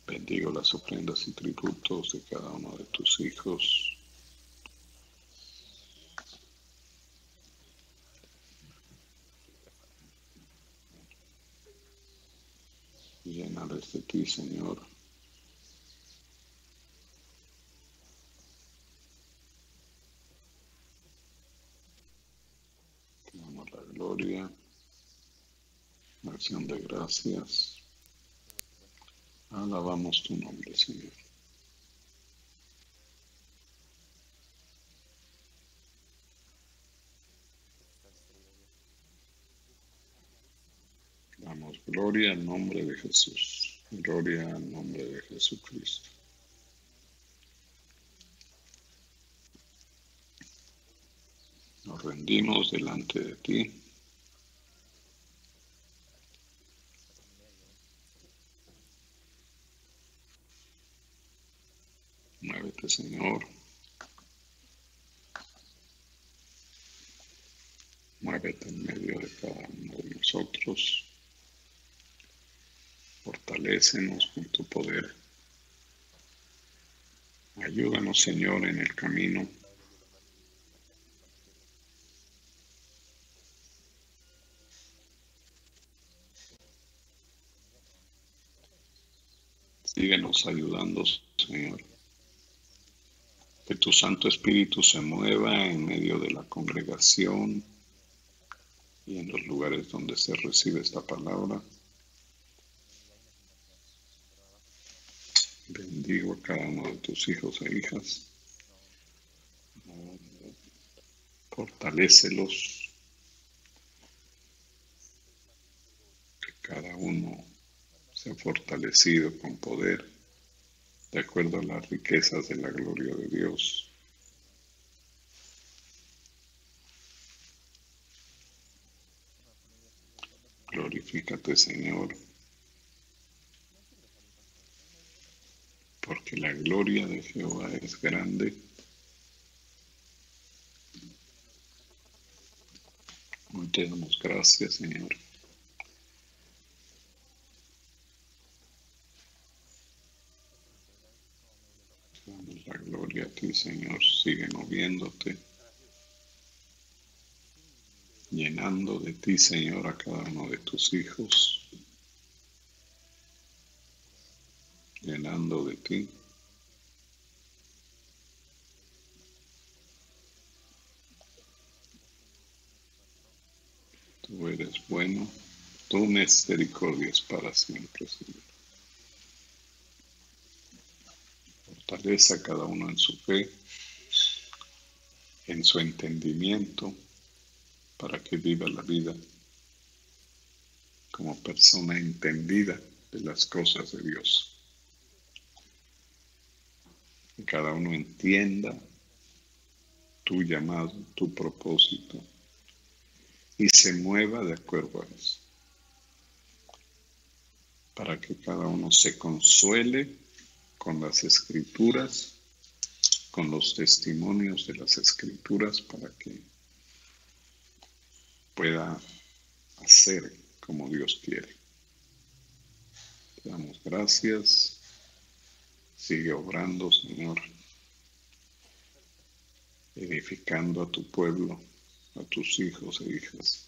Bendigo las ofrendas y tributos de cada uno de tus hijos. Llénales de ti, Señor. Te damos la gloria, acción de gracias. Alabamos tu nombre, Señor. Damos gloria al nombre de Jesús. Gloria al nombre de Jesucristo. Nos rendimos delante de ti. Muévete, Señor. Muévete en medio de cada uno de nosotros. Fortalécenos con tu poder. Ayúdanos, Señor, en el camino. Síguenos ayudando, Señor. Que tu Santo Espíritu se mueva en medio de la congregación y en los lugares donde se recibe esta palabra. Bendigo a cada uno de tus hijos e hijas. Fortalécelos. Que cada uno sea fortalecido con poder, de acuerdo a las riquezas de la gloria de Dios. Glorifícate, Señor, porque la gloria de Jehová es grande. Hoy te damos gracias, Señor. Te damos la gloria a ti, Señor. Sigue moviéndote, llenando de ti, Señor, a cada uno de tus hijos. Llenando de ti. Tú eres bueno, tu misericordia es para siempre, Señor. Fortalece a cada uno en su fe, en su entendimiento, para que viva la vida como persona entendida de las cosas de Dios. Que cada uno entienda tu llamado, tu propósito, y se mueva de acuerdo a eso. Para que cada uno se consuele con las Escrituras, con los testimonios de las Escrituras, para que pueda hacer como Dios quiere. Te damos gracias. Sigue obrando, Señor, edificando a tu pueblo, a tus hijos e hijas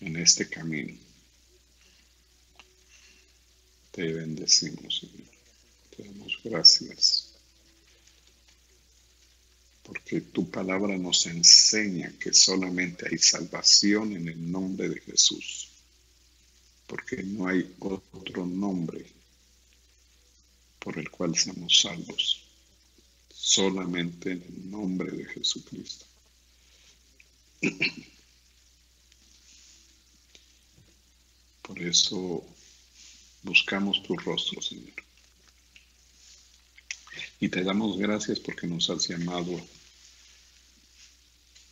en este camino. Te bendecimos, Señor. Te damos gracias porque tu palabra nos enseña que solamente hay salvación en el nombre de Jesús, porque no hay otro nombre por el cual seamos salvos, solamente en el nombre de Jesucristo. Por eso buscamos tu rostro, Señor. Y te damos gracias porque nos has llamado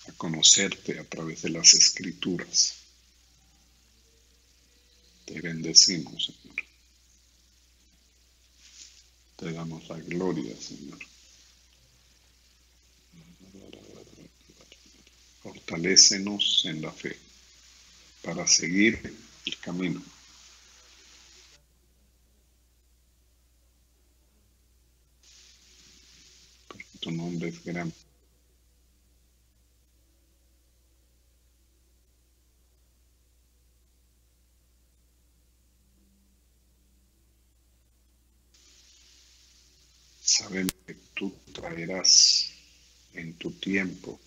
a conocerte a través de las Escrituras. Te bendecimos, Señor. Te damos la gloria, Señor. Fortalécenos en la fe para seguir el camino. Porque tu nombre es grande. Sabemos que tú traerás en tu tiempo,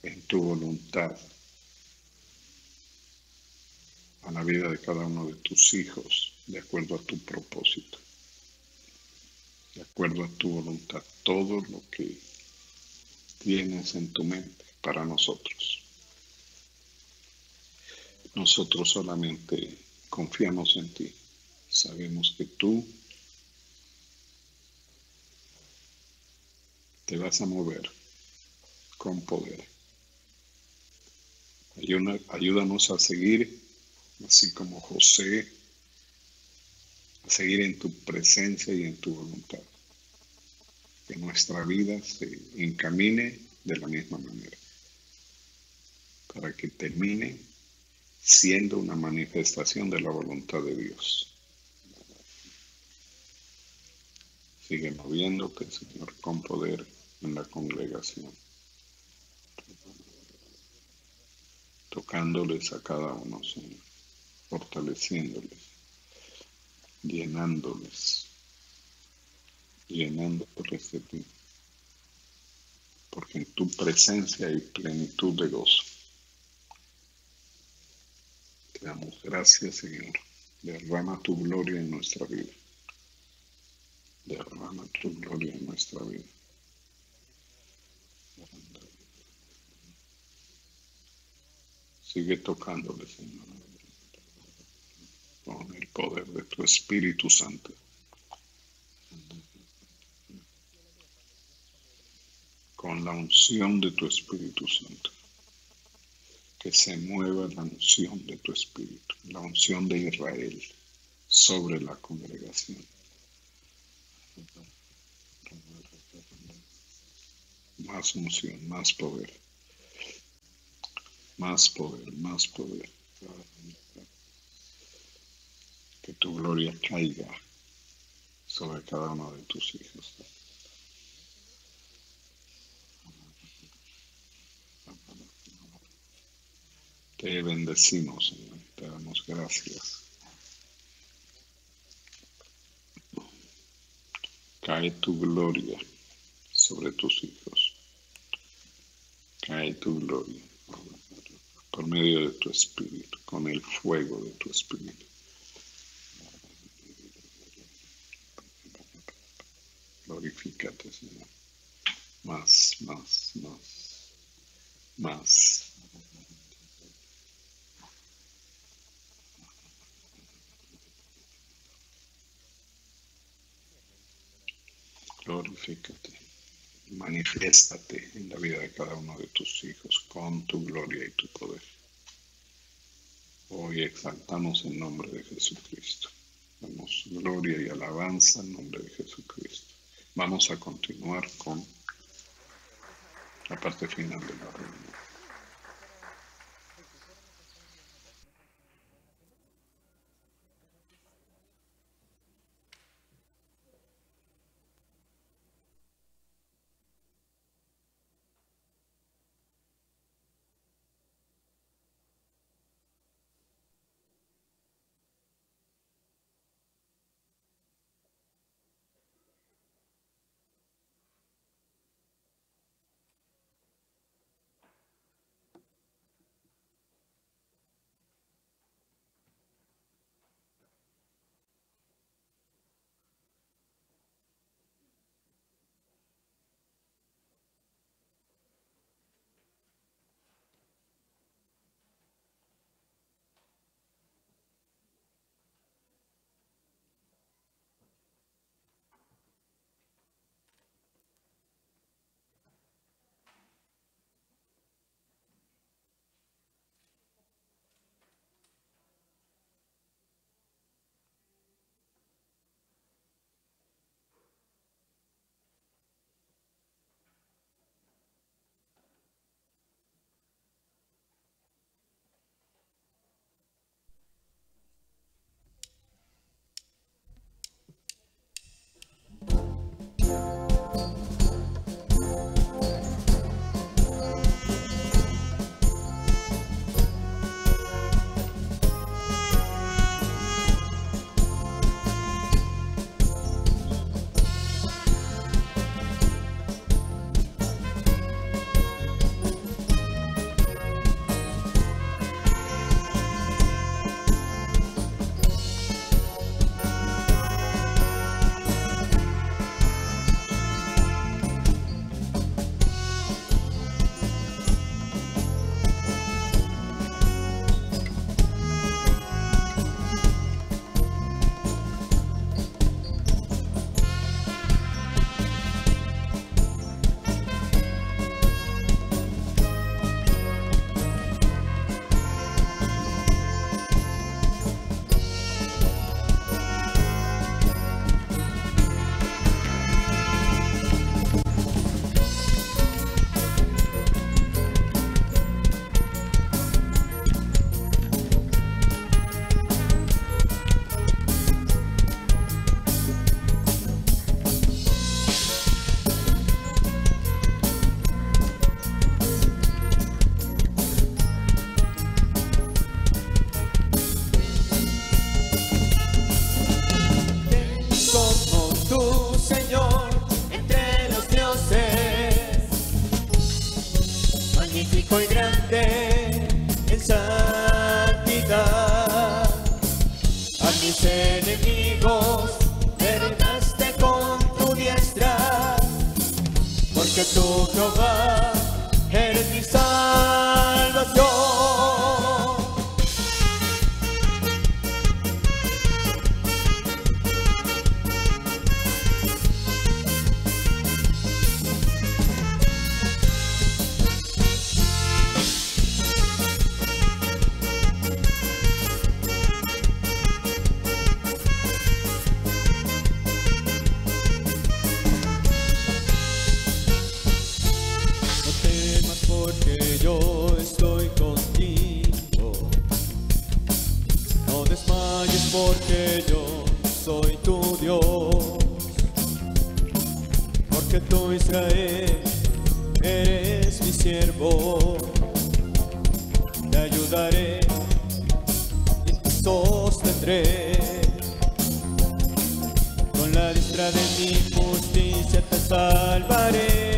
en tu voluntad, a la vida de cada uno de tus hijos, de acuerdo a tu propósito, de acuerdo a tu voluntad, todo lo que tienes en tu mente para nosotros. Nosotros solamente confiamos en ti. Sabemos que tú te vas a mover con poder. Ayúdanos a seguir, así como José, a seguir en tu presencia y en tu voluntad. Que nuestra vida se encamine de la misma manera, para que termine siendo una manifestación de la voluntad de Dios. Sigue moviéndote, Señor, con poder en la congregación, tocándoles a cada uno, Señor, fortaleciéndoles, llenándoles, llenándoles de ti, porque en tu presencia hay plenitud de gozo. Te damos gracias, Señor. Derrama tu gloria en nuestra vida. Derrama tu gloria en nuestra vida. Sigue tocándole, Señor, con el poder de tu Espíritu Santo. Con la unción de tu Espíritu Santo. Que se mueva la unción de tu Espíritu, la unción de Israel sobre la congregación. Más unción, más poder, más poder, más poder. Que tu gloria caiga sobre cada uno de tus hijos. Te bendecimos, Señor, te damos gracias. Cae tu gloria sobre tus hijos. Cae tu gloria por medio de tu Espíritu, con el fuego de tu Espíritu. Glorifícate, Señor. Más, más, más, más. Glorifícate. Manifiéstate en la vida de cada uno de tus hijos con tu gloria y tu poder. Hoy exaltamos el nombre de Jesucristo. Damos gloria y alabanza en nombre de Jesucristo. Vamos a continuar con la parte final de la reunión. magnífico y grande en santidad. A mis enemigos derrotaste con tu diestra, porque tú, Jehová, eres mi salvación. Porque yo estoy contigo, no desmayes porque yo soy tu Dios, porque tú, Israel, eres mi siervo, te ayudaré y te sostendré, con la diestra de mi justicia te salvaré.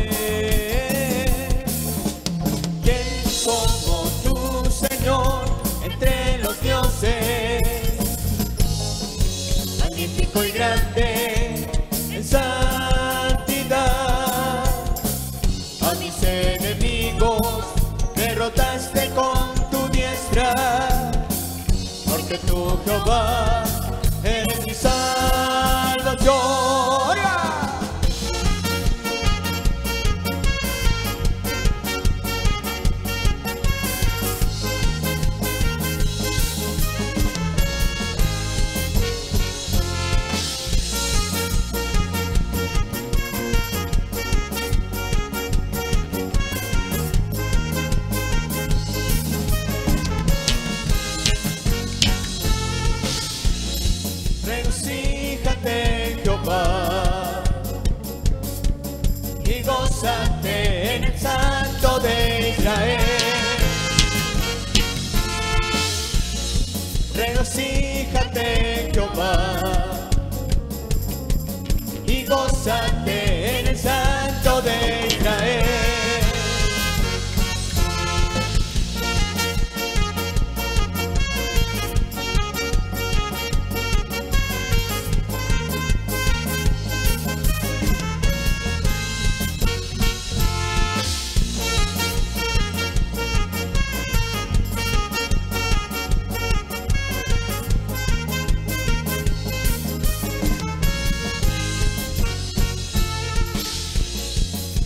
Como tu Señor entre los dioses, magnífico y grande en santidad. A mis enemigos derrotaste con tu diestra, porque tú, Jehová, eres mi salvación. Regocíjate en Jehová y gózate en el Santo de Israel. Regocíjate en Jehová y gózate en el Santo de Israel.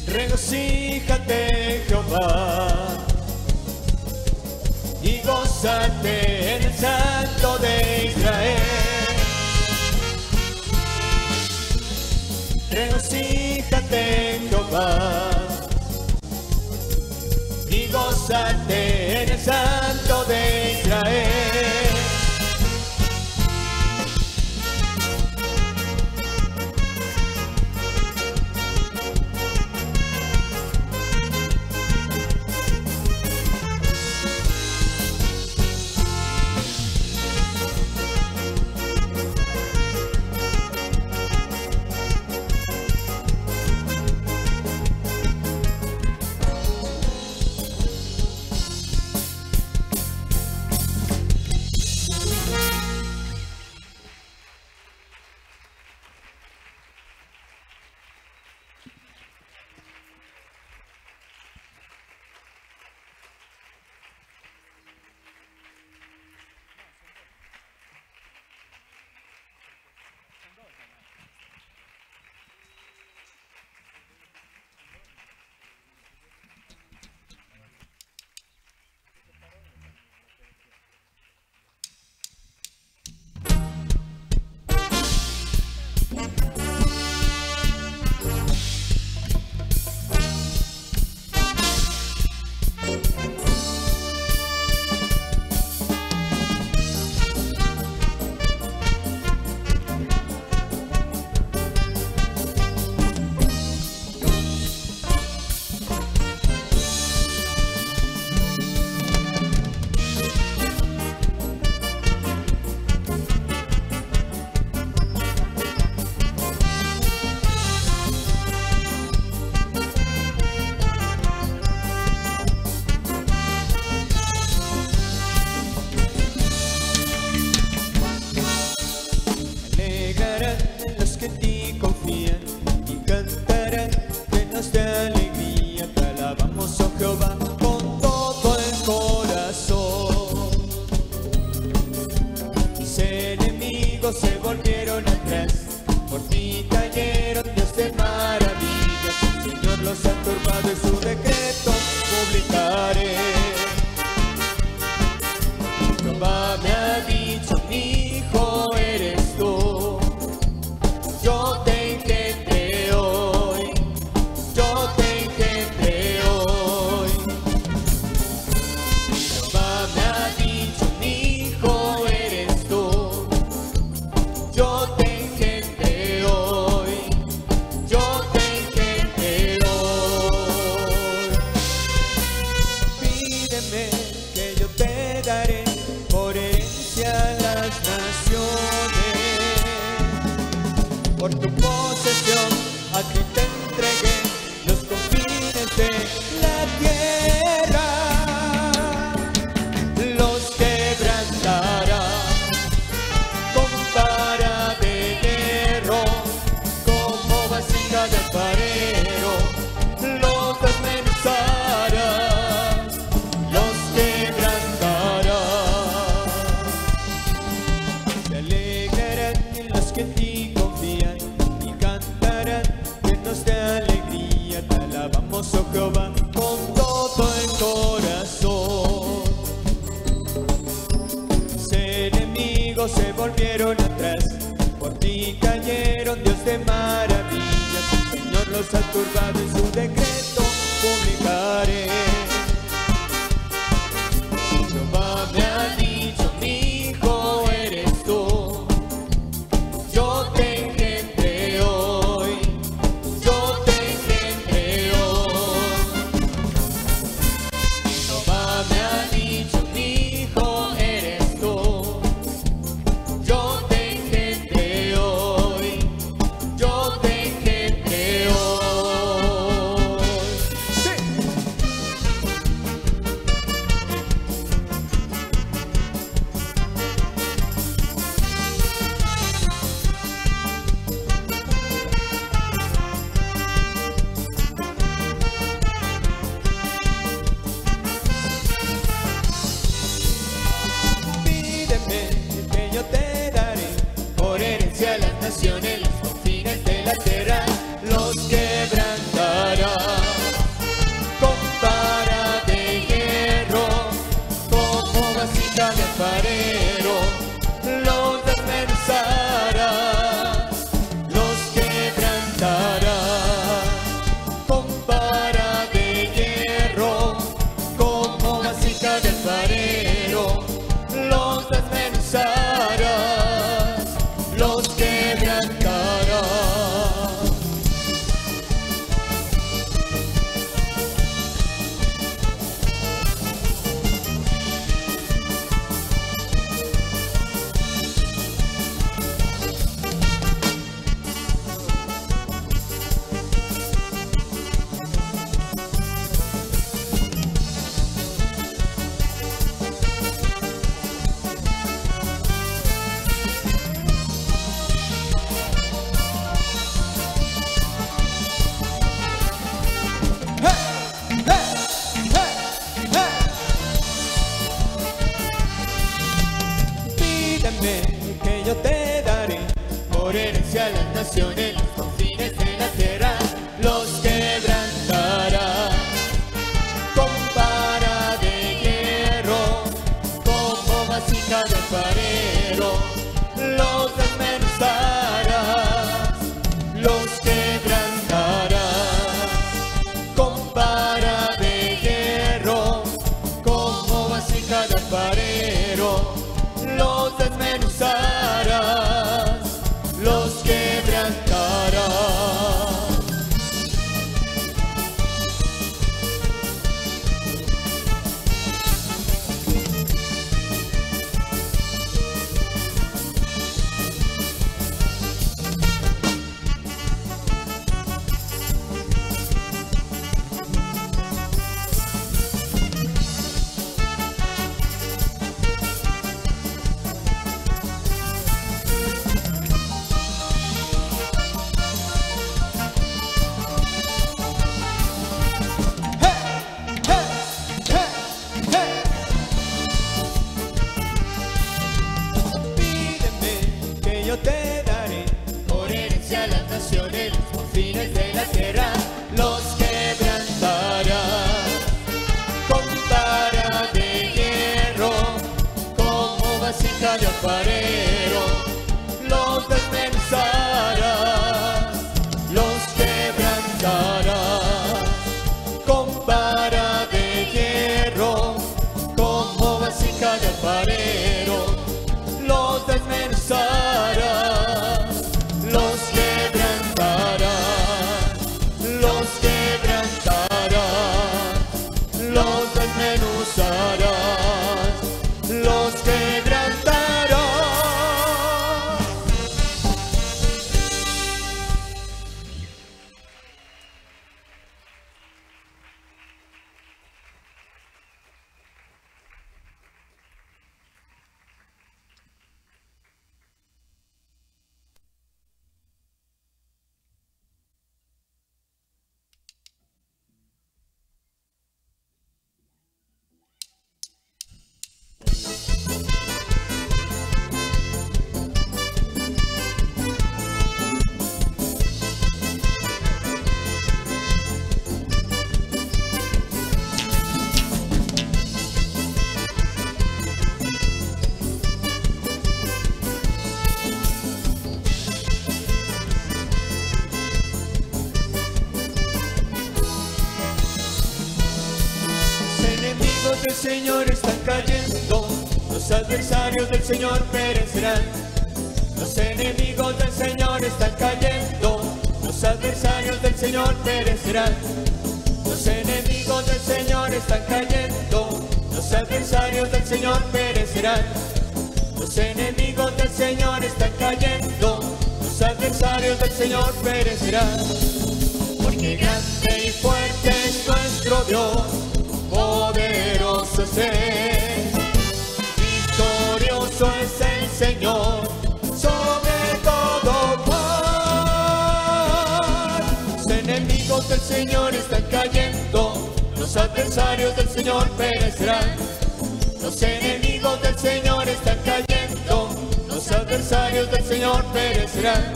Regocíjate en Jehová y gózate en el Santo de Israel. Regocíjate en Jehová y gózate en el Santo de Israel. enemigos se volvieron atrás, por ti cayeron, Dios de maravillas. El Señor los ha turbado y su decreto publicaré. Jehová me ha dicho, mi hijo eres tú, yo te engendré hoy, yo te engendré hoy. Jehová me ha dicho, mi hijo eres tú, yo te engendré hoy, yo te engendré hoy. Pídeme que yo te daré por herencia las naciones, por tu posesión a ti te entregué los confines de la tierra. Los quebrantará con vara de hierro, como vasija de alfarero, los desmenuzará, los quebrantará. Se alegrarán en los que en ti confían y cantarán llenos de alegría. Te alabamos, oh Jehová, con todo el corazón. Mis enemigos se volvieron atrás, por ti cayeron, Dios de maravillas. El Señor los ha turbado y su decreto publicaré. Jehová me ha dicho, mi hijo eres tú, yo te engendré hoy, yo te engendré hoy. Jehová me ha dicho, mi hijo eres tú, yo te engendré hoy, yo te engendré hoy. Sí. Pídeme que yo te daré por herencia a las naciones, los confines de la tierra los quebrantará con vara de hierro, como vasija de alfarero, los desmenuzará, los quebrantará con vara de hierro, como vasija de alfarero, los desmenuzarás, los quebrantarás. Pídeme que yo te daré por herencia a las naciones, los confines de la tierra los quebrantará con vara de hierro, como vasija de alfarero, los desmenuzarás, los quebrantarás con vara de hierro, como vasija de alfarero, los desmenuzarás, los quebrantarás. yo te daré por herencia a las naciones, los confines de la tierra los quebrantarás. Con vara de hierro, como vasija de alfarero, los desmenuzarás, los quebrantarás. Con vara de hierro, como vasija de alfarero, los desmenuzarás, los quebrantarás, los quebrantarás, los desmenuzarás, los quebrantarás. Del Señor están cayendo, los adversarios del Señor perecerán. Los enemigos del Señor están cayendo, los adversarios del Señor perecerán. Los enemigos del Señor están cayendo, los adversarios del Señor perecerán. Los enemigos del Señor están cayendo, los adversarios del Señor perecerán. Porque grande y fuerte es nuestro Dios, poderoso es Él, victorioso es el Señor, sobre todo mal. Los enemigos del Señor están cayendo, los adversarios del Señor perecerán. Los enemigos del Señor están cayendo, los adversarios del Señor perecerán.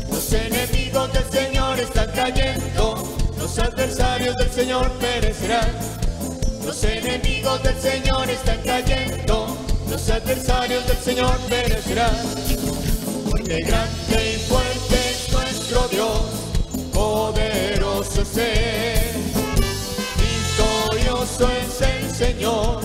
Los enemigos del Señor están cayendo, los adversarios del Señor perecerán. Los enemigos del Señor están cayendo, los adversarios del Señor perecerán. Porque grande y fuerte es nuestro Dios, poderoso es Él, victorioso es el Señor,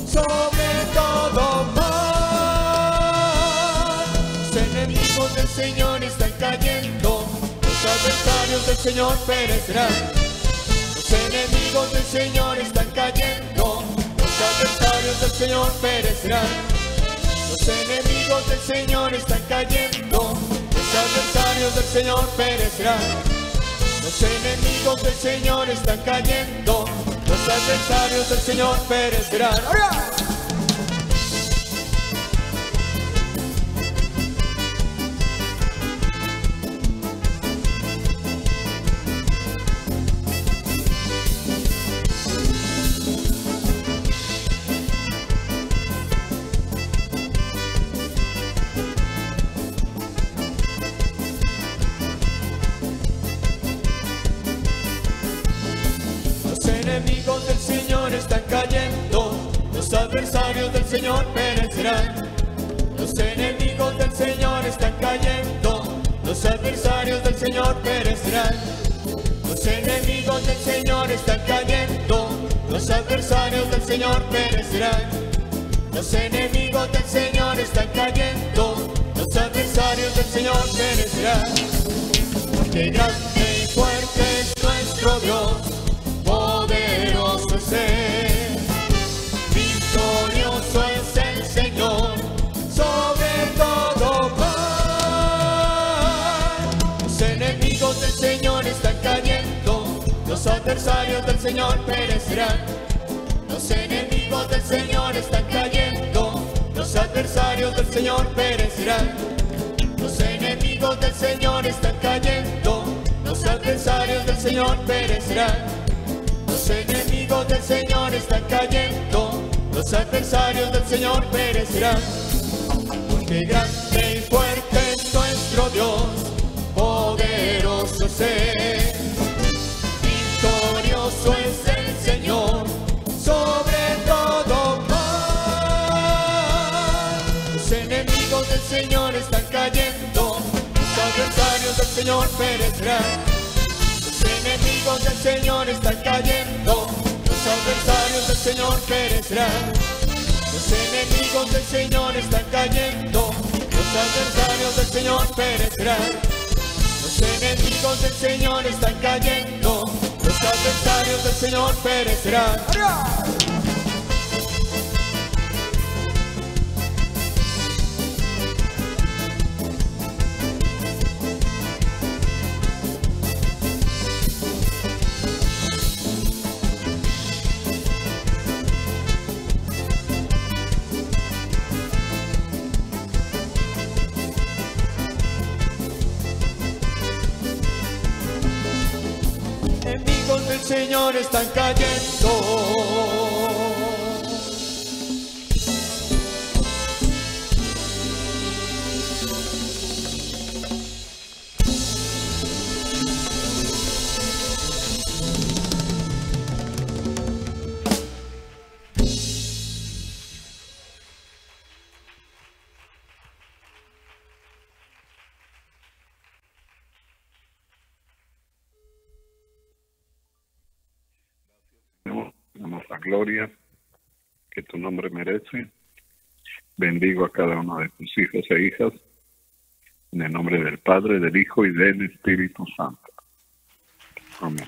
sobre todo mal. Los enemigos del Señor están cayendo, los adversarios del Señor perecerán. Los enemigos del Señor están cayendo, los adversarios del Señor perecerán. Los enemigos del Señor están cayendo, los adversarios del Señor perecerán. Los enemigos del Señor están cayendo, los adversarios del Señor perecerán. Los enemigos del Señor están cayendo, los adversarios del Señor perecerán. Los enemigos del Señor están cayendo, los adversarios del Señor perecerán. Los enemigos del Señor están cayendo, los adversarios del Señor perecerán. Los enemigos del Señor están cayendo, los adversarios del Señor perecerán. Porque grande y fuerte es nuestro Dios, poderoso es Él, victorioso es el Señor, sobre todo mal. Los enemigos del Señor están cayendo, los adversarios del Señor perecerán. Los enemigos del Señor están cayendo, los adversarios del Señor perecerán. Los enemigos del Señor están cayendo, los adversarios del Señor perecerán. Los enemigos del Señor están cayendo, los adversarios del Señor perecerán. Porque grande y fuerte es del Señor están cayendo, los adversarios del Señor perecerán. Los enemigos del Señor están cayendo, los adversarios del Señor perecerán. Los enemigos del Señor están cayendo, los adversarios del Señor perecerán. Los enemigos del Señor están cayendo, los adversarios del Señor perecerán. Enemigos del Señor están cayendo. Damos la gloria que tu nombre merece. Bendigo a cada uno de tus hijos e hijas en el nombre del Padre, del Hijo y del Espíritu Santo. Amén.